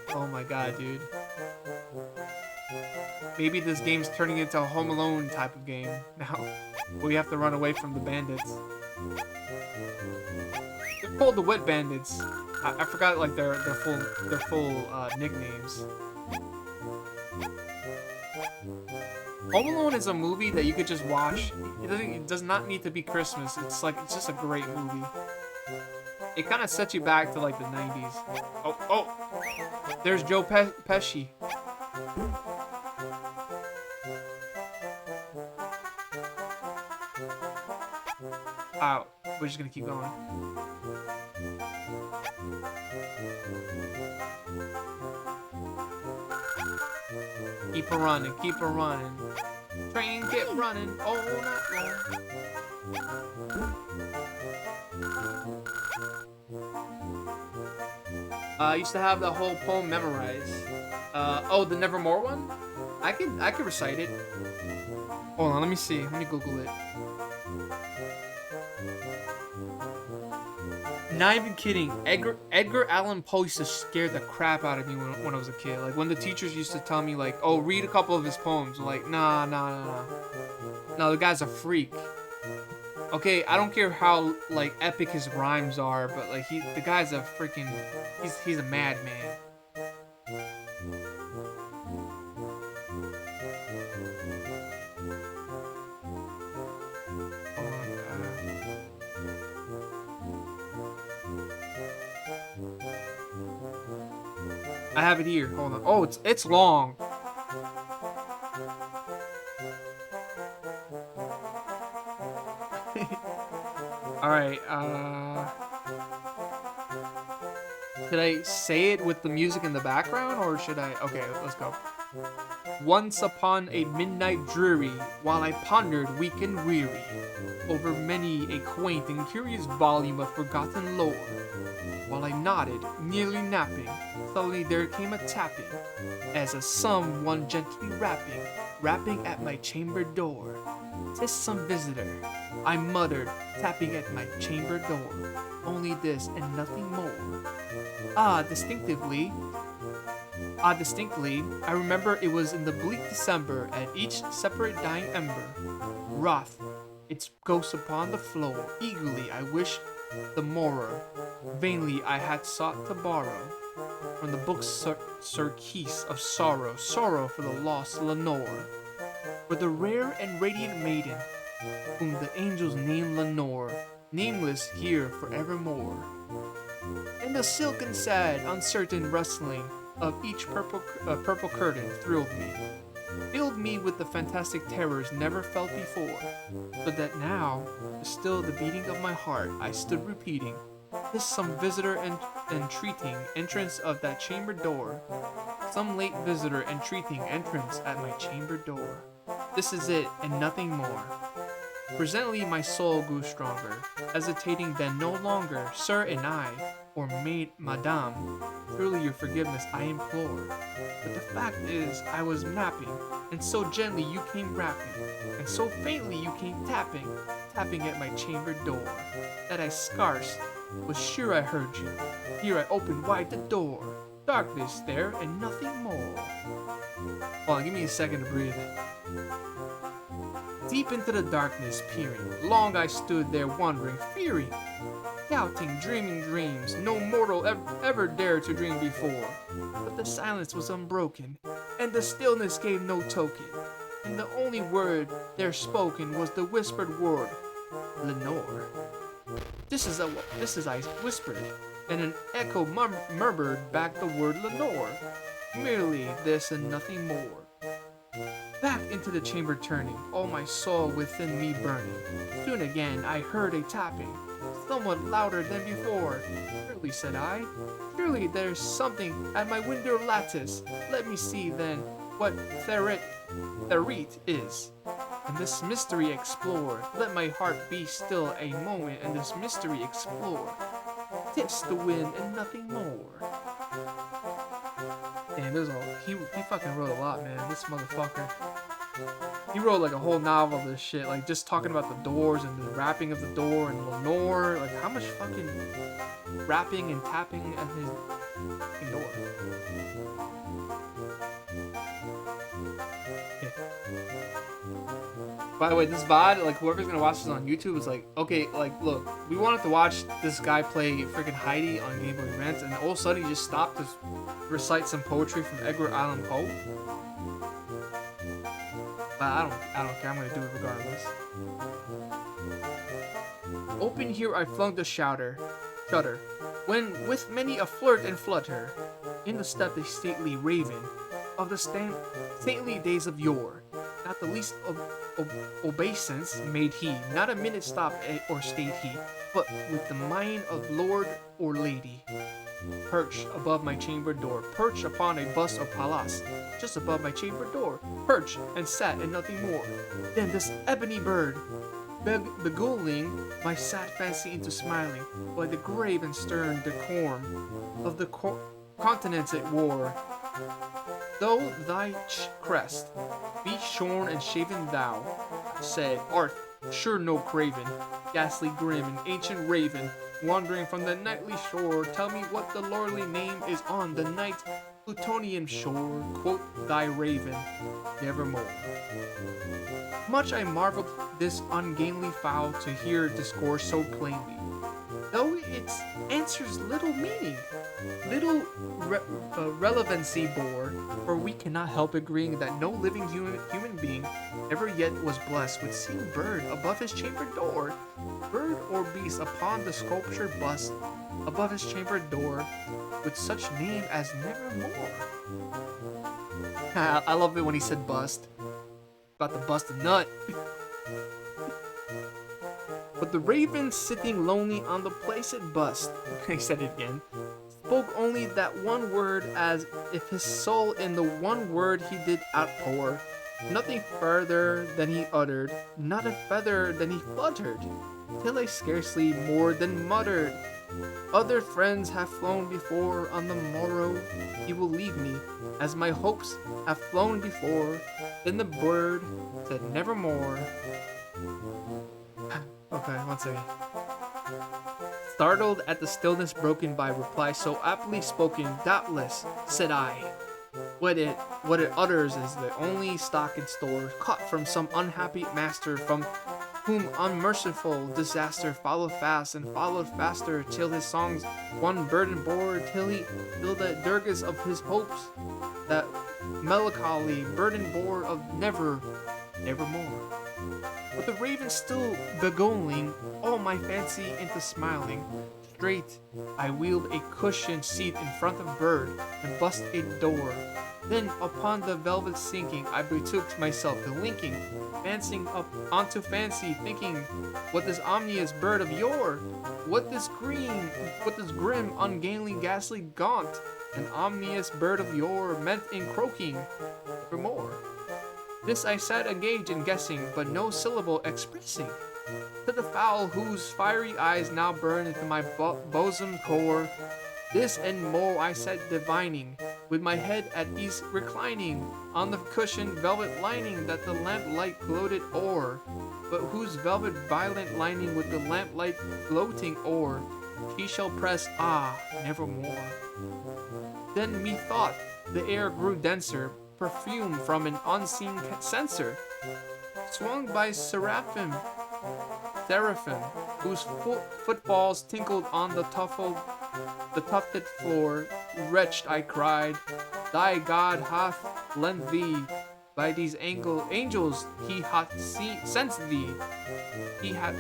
Oh my god, dude. Maybe this game's turning into a Home Alone type of game now. We have to run away from the bandits. They're called the Wet Bandits. I forgot like their full nicknames. Home Alone is a movie that you could just watch. It does not need to be Christmas. It's just a great movie. It kind of sets you back to like the 90s. Oh, there's Joe Pesci. Wow, we're just gonna keep going. Keep her running, keep her running. Train get running all night long. I used to have the whole poem memorized. Oh, the Nevermore one? I could recite it. Hold on, let me see. Let me Google it. Not even kidding. Edgar Allan Poe used to scare the crap out of me when I was a kid. Like when the teachers used to tell me like, "Oh, read a couple of his poems." I'm like, nah. No, the guy's a freak. Okay, I don't care how like epic his rhymes are, but like the guy's a freaking he's a madman. I have it here. Hold on. Oh, it's long. All right. Should I say it with the music in the background, or should I? Okay, let's go. Once upon a midnight dreary, while I pondered weak and weary over many a quaint and curious volume of forgotten lore, while I nodded, nearly napping, suddenly there came a tapping, as of someone gently rapping at my chamber door. "'Tis some visitor," I muttered, tapping at my chamber door. Only this and nothing more. Ah, distinctly, I remember it was in the bleak December, at each separate dying ember, wrath, its ghost upon the floor. Eagerly I wished the morrow. Vainly I had sought to borrow from the book's surcease of sorrow, sorrow for the lost Lenore, for the rare and radiant maiden, whom the angels name Lenore, nameless here forevermore. And the silken, sad, uncertain rustling of each purple curtain thrilled me, filled me with the fantastic terrors never felt before, so that now, still the beating of my heart, I stood repeating, "'Tis some visitor entreating entrance of that chamber door, some late visitor entreating entrance at my chamber door. This is it, and nothing more." Presently my soul grew stronger, hesitating then no longer. "Sir," and I, or maid, "Madame, truly your forgiveness I implore. But the fact is, I was napping, and so gently you came rapping, and so faintly you came tapping at my chamber door, that I scarce was sure I heard you. Here I opened wide the door. Darkness there, and nothing more." Hold on, give me a second to breathe. Deep into the darkness peering, long I stood there wondering, fearing, doubting, dreaming dreams no mortal ever dared to dream before. But the silence was unbroken, and the stillness gave no token, and the only word there spoken was the whispered word, "Lenore." This is I whispered, and an echo murmured back the word "Lenore." Merely this and nothing more. Back into the chamber turning, all my soul within me burning. Soon again I heard a tapping, somewhat louder than before. "Surely," said I, "surely there's something at my window lattice. Let me see then what therete is, and this mystery explore. Let my heart be still a moment, and this mystery explore. 'Tis the wind and nothing more." Damn, he fucking wrote a lot, man. This motherfucker. He wrote like a whole novel of this shit, like just talking about the doors and the rapping of the door and Lenore. Like how much fucking rapping and tapping at his fucking door. Yeah. By the way, this VOD, like whoever's gonna watch this on YouTube is like, okay, like look, we wanted to watch this guy play freaking Heidi on Gameboy Advance, and all of a sudden he just stopped to recite some poetry from Edgar Allan Poe. But I don't care. I'm gonna do it regardless. Open here I flung the shutter, when with many a flirt and flutter, in the step a stately raven of the stately days of yore. Not the least obeisance made he, not a minute stop or stayed he, but with the mind of lord or lady, perched above my chamber door, perched upon a bust of Pallas, just above my chamber door, perched and sat and nothing more. Then this ebony bird, beguiling my sad fancy into smiling, by the grave and stern decorum of the countenance it wore. "Though thy crest be shorn and shaven, thou," said, "art sure no craven, ghastly grim and ancient raven, wandering from the nightly shore. Tell me what the lordly name is on the night Plutonian shore." Quoth thy raven, "Nevermore." Much I marveled this ungainly fowl to hear discourse so plainly, though its answers little meaning, little relevancy bore, for we cannot help agreeing that no living human being ever yet was blessed with seeing bird above his chamber door, bird or beast upon the sculpture bust above his chamber door, with such name as Nevermore. I love it when he said bust. About to bust a nut. But the raven sitting lonely on the placid bust, he said it again, spoke only that one word as if his soul in the one word he did outpour. Nothing further than he uttered, not a feather than he fluttered, till I scarcely more than muttered. Other friends have flown before, on the morrow he will leave me, as my hopes have flown before. Then the bird said nevermore. Okay, one second. Startled at the stillness broken by reply so aptly spoken, doubtless, said I, what it utters is the only stock in store, caught from some unhappy master, from whom unmerciful disaster followed fast and followed faster, till his songs one burden bore, till the dirges of his hopes that melancholy burden bore of nevermore. But the raven still beguiling all my fancy into smiling. Straight I wheeled a cushioned seat in front of bird, and bust a door. Then upon the velvet sinking, I betook myself to linking, fancying up onto fancy, thinking, what this ominous bird of yore? What this grim, ungainly, ghastly, gaunt, an ominous bird of yore meant in croaking evermore? This I sat engaged in guessing, but no syllable expressing. To the fowl whose fiery eyes now burn into my bosom core, this and more I sat divining, with my head at ease reclining on the cushioned velvet lining that the lamplight gloated o'er, but whose velvet violet lining with the lamplight gloating o'er, she shall press, nevermore. Then methought the air grew denser, perfume from an unseen censer, swung by seraphim, whose footfalls tinkled on the tufted floor. Wretched, I cried, thy God hath lent thee, by these angels he hath sent thee, he hath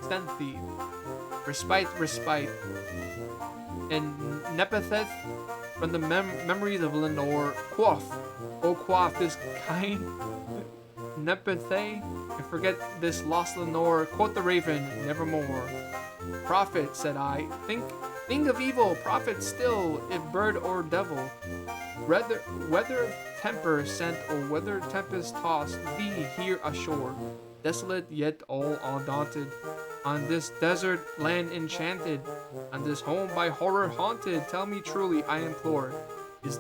sent thee, respite, and nepenthe from the memories of Lenore. Quaff this kind nepenthe, and forget this lost Lenore. Quoth the raven, nevermore. Prophet, said I, think of evil, prophet still, if bird or devil, whether temper sent or whether tempest tossed thee here ashore, desolate yet all undaunted, on this desert land enchanted, on this home by horror haunted. Tell me truly, I implore, is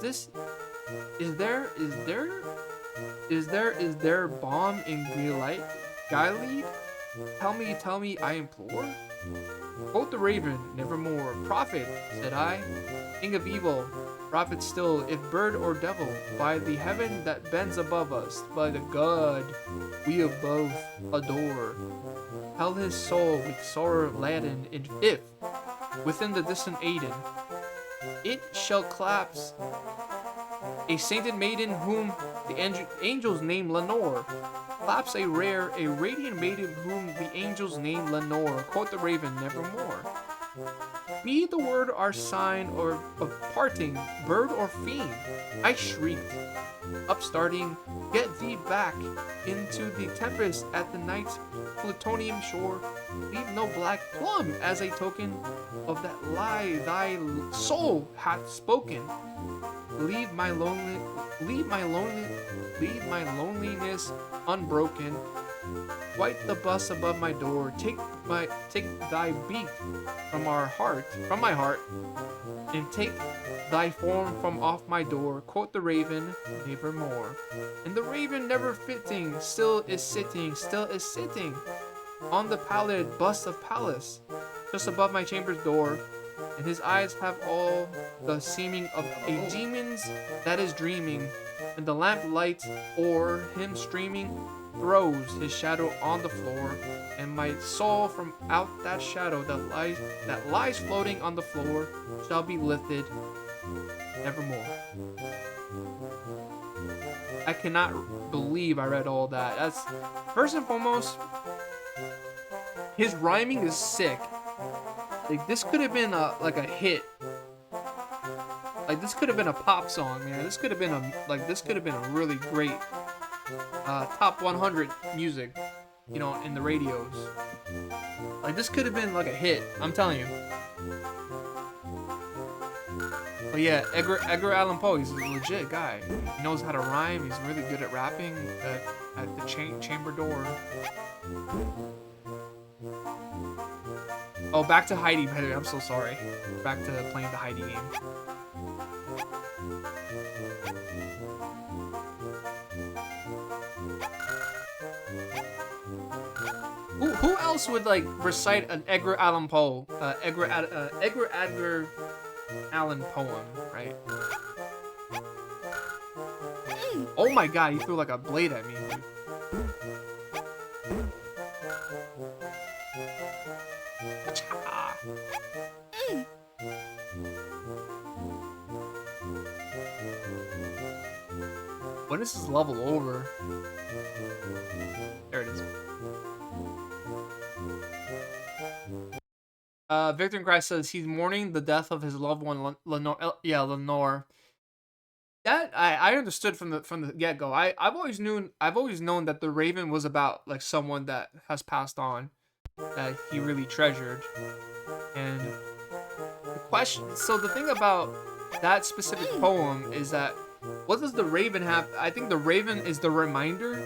there balm in Gilead? Tell me, I implore. Quoth the raven, nevermore. Prophet, said I, think of evil, prophet still, if bird or devil, by the heaven that bends above us, by the God we of both adore, held his soul with sorrow laden if, within the distant Aden, it shall collapse a sainted maiden whom the angels name Lenore. Claps a radiant maiden whom the angels name Lenore. Quoth the raven, nevermore. Be the word our sign or of parting, bird or fiend, I shrieked, upstarting, get thee back into the tempest at the night's plutonium shore. Leave no black plum as a token of that lie thy soul hath spoken. Leave my loneliness unbroken. Wipe the bus above my door. Take thy beak from my heart, and take thy form from off my door. Quoth the raven, nevermore. And the raven, never fitting, still is sitting on the pallid bust of Pallas, just above my chamber's door. And his eyes have all the seeming of a demon's that is dreaming, and the lamp light o'er him streaming throws his shadow on the floor, and my soul from out that shadow that lies floating on the floor shall be lifted nevermore. I cannot believe I read all that. That's, first and foremost, his rhyming is sick. Like, this could have been a hit. Like, this could have been a pop song, man. This could have been a really great top 100 music, in the radios. Like, this could have been like a hit. I'm telling you. But yeah, Edgar Allan Poe, he's a legit guy. He knows how to rhyme. He's really good at rapping at the chamber door. Oh, back to Heidi, by the way. I'm so sorry. Back to playing the Heidi game. Who else would like recite an Edgar Allan Poe, Edgar Allan poem, right? Oh my god, he threw like a blade at me. When is this level over? There it is. Victor and Christ says he's mourning the death of his loved one, Lenore. Yeah, Lenore. That I understood from the get go. I've always known that the Raven was about like someone that has passed on, that he really treasured. And the question, so the thing about that specific poem is that what does the Raven have? I think the Raven is the reminder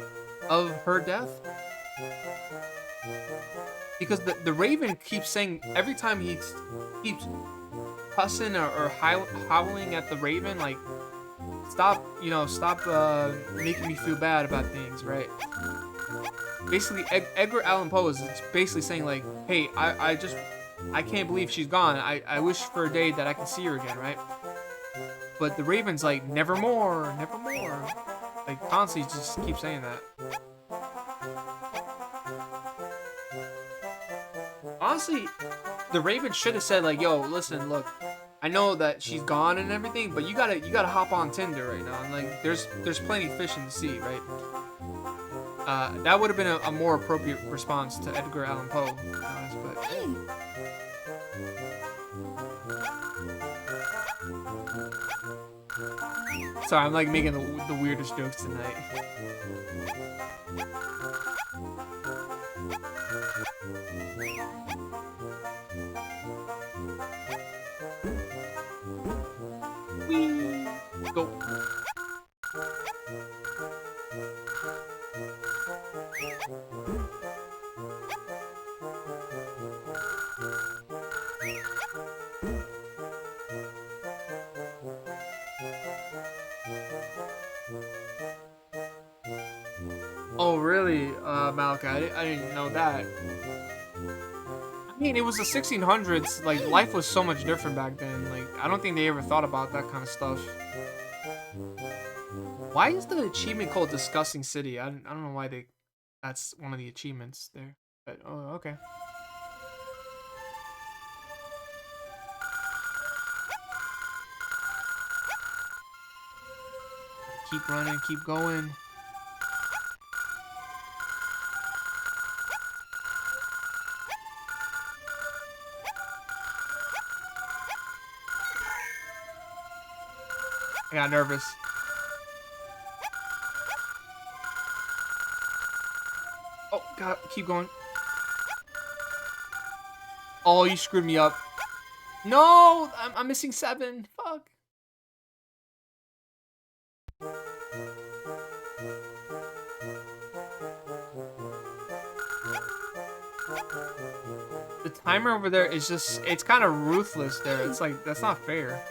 of her death. Because the Raven keeps saying, every time he keeps cussing or howling at the Raven, like, stop making me feel bad about things, right? Basically, Edgar Allan Poe is basically saying, like, hey, I can't believe she's gone. I wish for a day that I can see her again, right? But the Raven's like, nevermore, nevermore. Like, constantly just keep saying that. Honestly, the Raven should have said like, "Yo, listen, look, I know that she's gone and everything, but you gotta hop on Tinder right now, and like, there's plenty of fish in the sea, right?" That would have been a more appropriate response to Edgar Allan Poe, to be honest. But sorry, I'm like making the weirdest jokes tonight. Go. Oh, really, Malachi? I didn't know that. I mean, it was the 1600s. Like, life was so much different back then. Like, I don't think they ever thought about that kind of stuff. Why is the achievement called Disgusting City? I don't know why that's one of the achievements there. But, oh, okay. Keep running, keep going. I got nervous. Oh, God, keep going. Oh, you screwed me up. No, I'm missing 7. Fuck. The timer over there is just, it's kind of ruthless there. It's like, that's not fair.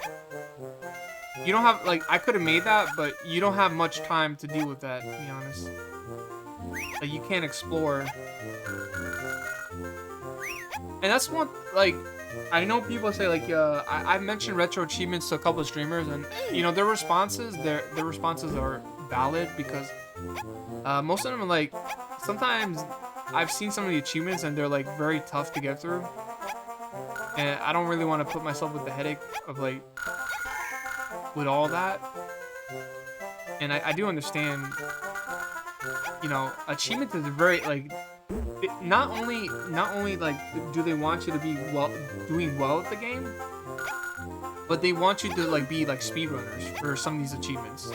You don't have, like, I could have made that, but you don't have much time to deal with that, to be honest. Like, you can't explore. And that's one, like, I know people say, like, I've mentioned retro achievements to a couple of streamers, and, you know, their responses are valid, because most of them are, like, sometimes I've seen some of the achievements, and they're, like, very tough to get through. And I don't really want to put myself with the headache of, like, with all that. And I do understand, you know, achievements is very, like, not only like do they want you to be doing well at the game, but they want you to like be like speedrunners for some of these achievements,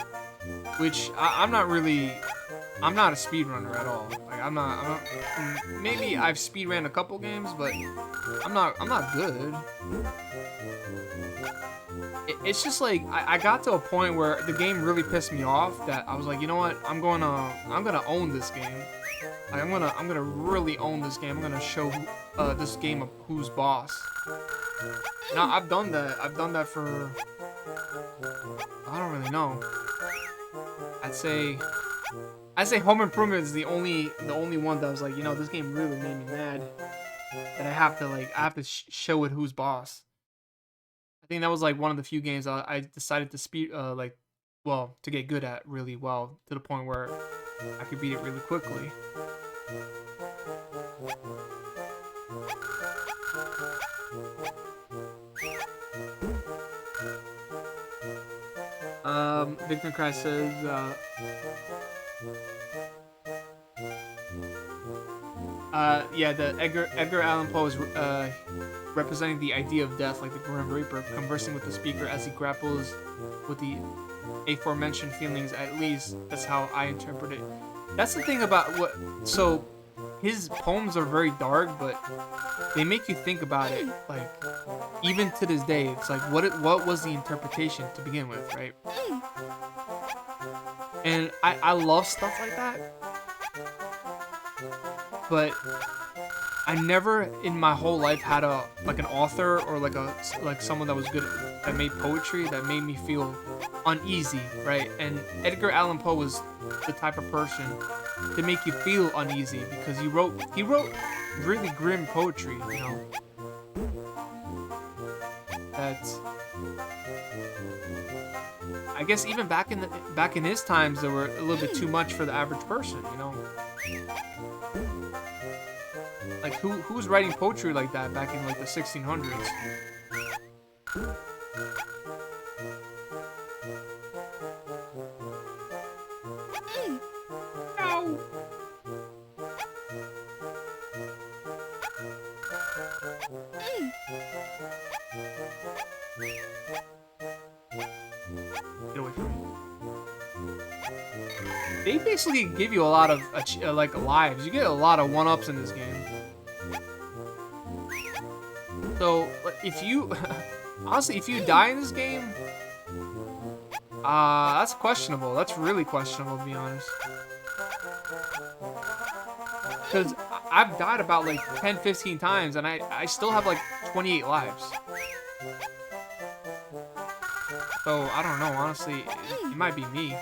which I'm not a speedrunner at all. Like, I'm not maybe I've speedran a couple games, but I'm not good. it's just like I got to a point where the game really pissed me off that I was like, you know what, I'm gonna own this game. Like, I'm gonna really own this game. I'm gonna show this game of who's boss. Now I've done that. I've done that for, I don't really know. I'd say Home Improvement is the only one that was like, you know, this game really made me mad. That I have to show it who's boss. I think that was like one of the few games I decided to to get good at really well, to the point where I could beat it really quickly. Victor Christ says, yeah, the Edgar Allan Poe is representing the idea of death, like the Grim Reaper, conversing with the speaker as he grapples with the aforementioned feelings. At least that's how I interpret it. That's the thing about so his poems are very dark, but they make you think about it. Like, even to this day, it's like, what was the interpretation to begin with, right? And I love stuff like that, but I never in my whole life had an author or like someone that was good, that made poetry, that made me feel uneasy, right? And Edgar Allan Poe was the type of person to make you feel uneasy, because he wrote really grim poetry, you know. That's, I guess, even back in his times, they were a little bit too much for the average person, you know. Like, who was writing poetry like that back in like the 1600s? No. Get away from me. They basically give you a lot of like lives. You get a lot of one-ups in this game. So if you honestly, if you die in this game, that's questionable. That's really questionable, to be honest. Because I've died about like 10-15 times, and I still have like 28 lives. So I don't know, honestly, it might be me.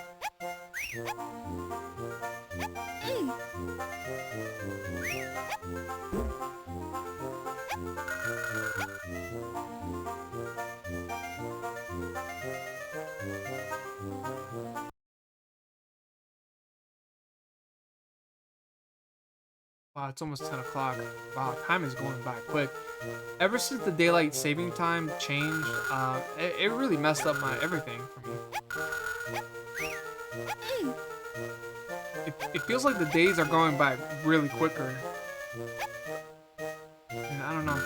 Wow, it's almost 10 o'clock. Wow, time is going by quick. Ever since the daylight saving time changed, it really messed up my everything for me. It feels like the days are going by really quicker. And I don't know.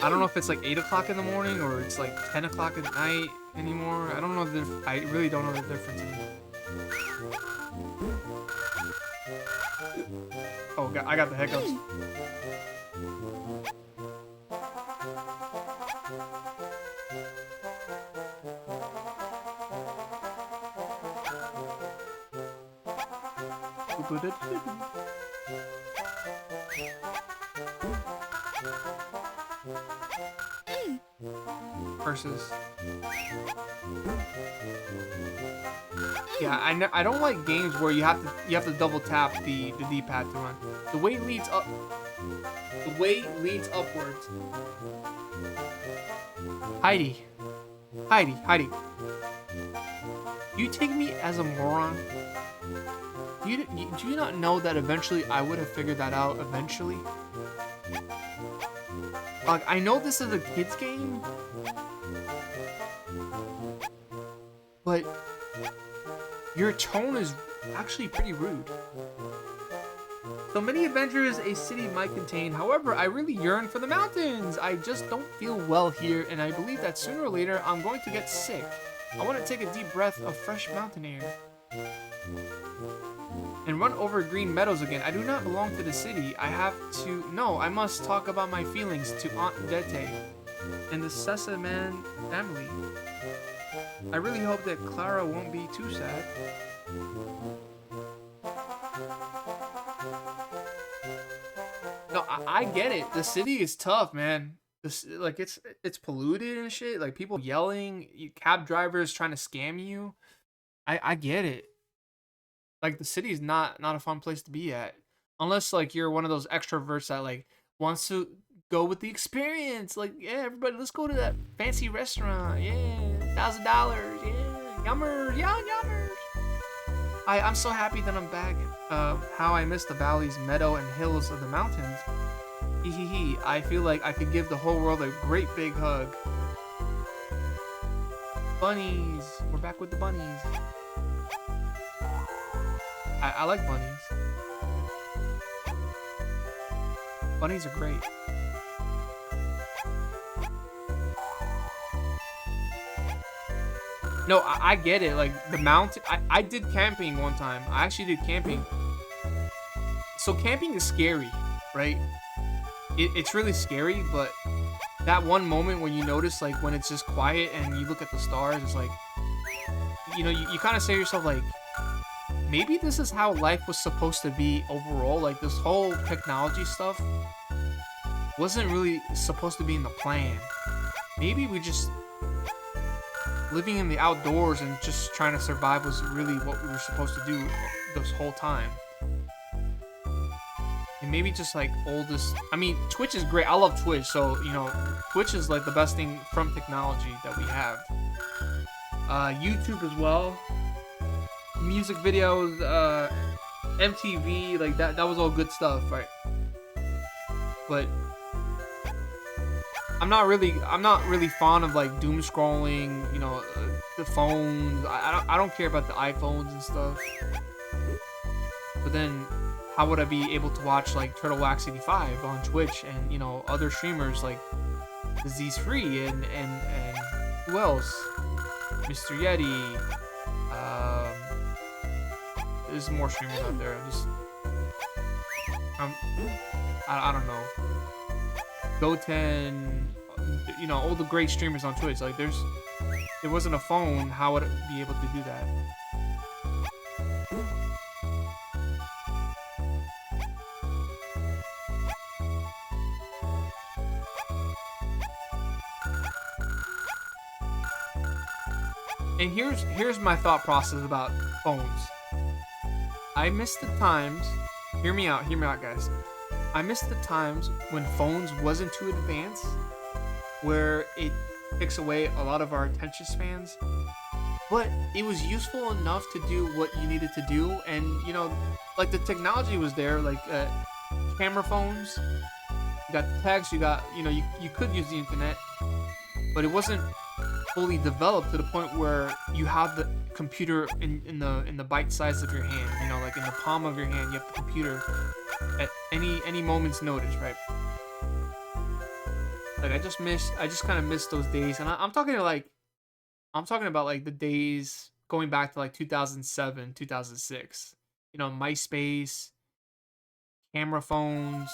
I don't know if it's like 8 o'clock in the morning or it's like 10 o'clock at night anymore. I don't know. I really don't know the difference anymore. Oh, I got the hiccups. Versus. Yeah, I don't like games where you have to double tap the D-pad to run. The way it leads up. The way it leads upwards. Heidi. You take me as a moron? Do you not know that eventually I would have figured that out eventually? Like, I know this is a kid's game, but your tone is actually pretty rude. So many adventures a city might contain. However, I really yearn for the mountains. I just don't feel well here, and I believe that sooner or later I'm going to get sick. I want to take a deep breath of fresh mountain air and run over green meadows again. I do not belong to the city. I must talk about my feelings to Aunt Dete. and the Sessaman family. I really hope that Clara won't be too sad. No, I get it. The city is tough, man. This like it's polluted and shit. Like people yelling, cab drivers trying to scam you. I get it. Like the city is not a fun place to be at, unless like you're one of those extroverts that like wants to go with the experience. Like yeah, everybody, let's go to that fancy restaurant. Yeah, $1,000. Yeah, yummers, yeah, yummers. I'm so happy that I'm back. How I miss the valleys, meadow, and hills of the mountains. Hee hee hee. I feel like I could give the whole world a great big hug. Bunnies. We're back with the bunnies. I like bunnies. Bunnies are great. No, I get it. Like the mountain. I did camping one time. I actually did camping. So camping is scary, right? It's really scary, but that one moment when you notice, like when it's just quiet and you look at the stars, it's like, you kind of say to yourself, like, maybe this is how life was supposed to be overall. Like this whole technology stuff wasn't really supposed to be in the plan. Maybe we just living in the outdoors and just trying to survive was really what we were supposed to do this whole time. And maybe just like I mean, Twitch is great. I love Twitch. So, Twitch is like the best thing from technology that we have. YouTube as well. Music videos, MTV, like that was all good stuff, right? But I'm not really fond of like doom scrolling, the phones. I don't care about the iPhones and stuff. But then how would I be able to watch like Turtle Wax 85 on Twitch and other streamers like Disease Free and who else? Mr. Yeti. There's more streamers out there. I don't know. Goten, all the great streamers on Twitch. Like there wasn't a phone, how would it be able to do that? And here's my thought process about phones. I miss the times. Hear me out, guys. I miss the times when phones wasn't too advanced, where it takes away a lot of our attention spans, but it was useful enough to do what you needed to do, and like the technology was there, like camera phones. You got the text. You got you could use the internet, but it wasn't fully developed to the point where you have the computer in the bite size of your hand, like in the palm of your hand. You have the computer at any moment's notice, right? Like I just kind of miss those days, and I'm talking about like the days going back to like 2007, 2006. MySpace, camera phones.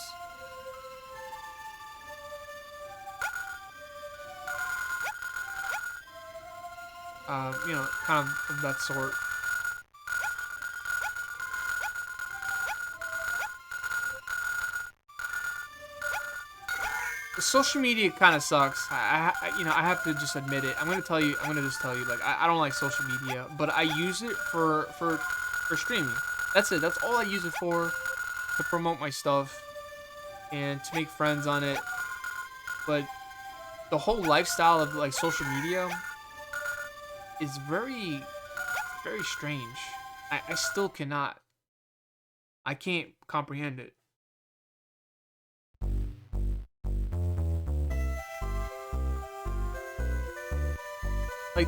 Kind of that sort. Social media kind of sucks. I have to just admit it. I'm gonna just tell you, like, I don't like social media, but I use it for streaming. That's it. That's all I use it for, to promote my stuff and to make friends on it. But the whole lifestyle of like social media is very, very strange. I still cannot. I can't comprehend it. Like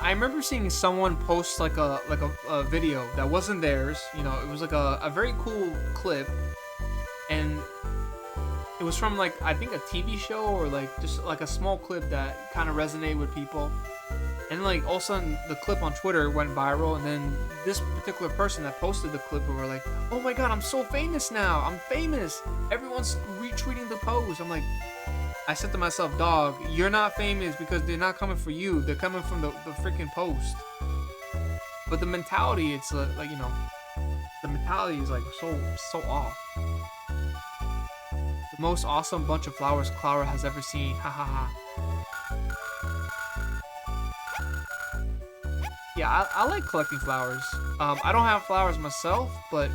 I remember seeing someone post like a video that wasn't theirs. It was like a very cool clip, and it was from like I think a TV show or like just like a small clip that kind of resonated with people. And like all of a sudden the clip on Twitter went viral, and then this particular person that posted the clip were like, "Oh my god, I'm so famous now! I'm famous! Everyone's retweeting the post." I'm like, I said to myself, dog, you're not famous because they're not coming for you. They're coming from the freaking post. But the mentality, it's like, you know, the mentality is like so off. The most awesome bunch of flowers Clara has ever seen. Ha ha ha. Yeah, I like collecting flowers. I don't have flowers myself, but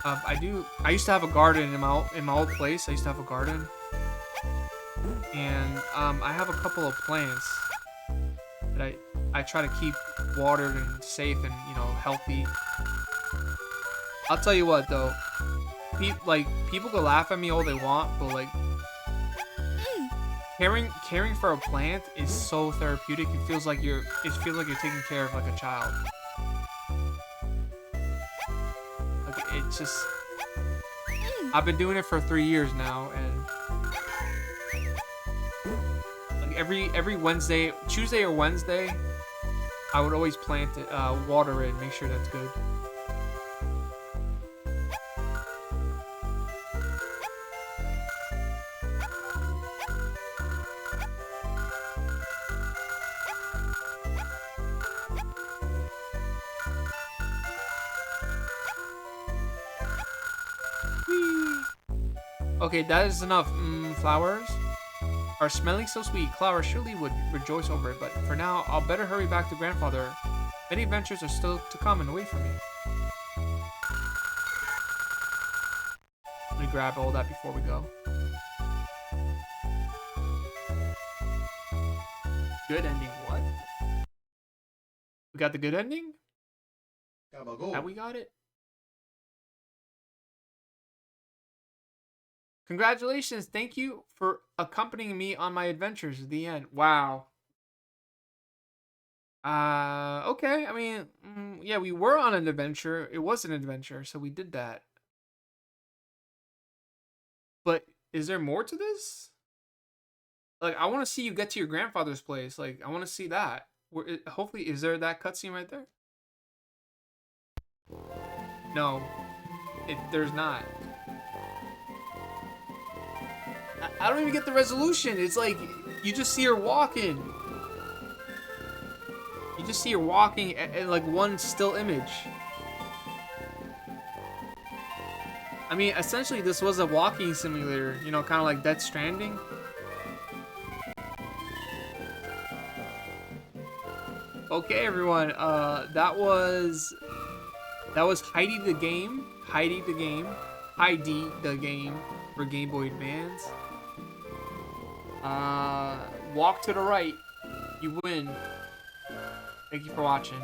I do. I used to have a garden in my old place. I used to have a garden, and I have a couple of plants that I try to keep watered and safe and healthy. I'll tell you what though, people can laugh at me all they want, but like caring for a plant is so therapeutic. It feels like you're taking care of like a child. Like it's just I've been doing it for 3 years now, and like every Wednesday, Tuesday or Wednesday, I would always plant it, water it, make sure that's good. Whee! Okay, that is enough. Flowers are smelling so sweet. Clara surely would rejoice over it, but for now, I'll better hurry back to grandfather. Many adventures are still to come and wait for me. Let me grab all that before we go. Good ending. What? We got the good ending? Gabago. Have we got it? Congratulations. Thank you for accompanying me on my adventures. The end. Wow. Okay. I mean, yeah, we were on an adventure. It was an adventure, so we did that. But is there more to this? Like, I want to see you get to your grandfather's place. Like, I want to see that. Hopefully, is there that cutscene right there? No, there's not. I don't even get the resolution. It's like you just see her walking. You just see her walking at like one still image. I mean, essentially, this was a walking simulator. You know, kind of like Death Stranding. Okay, everyone. That was Heidi the Game. Heidi the Game. Heidi the Game for Game Boy Advance. Walk to the right. You win. Thank you for watching.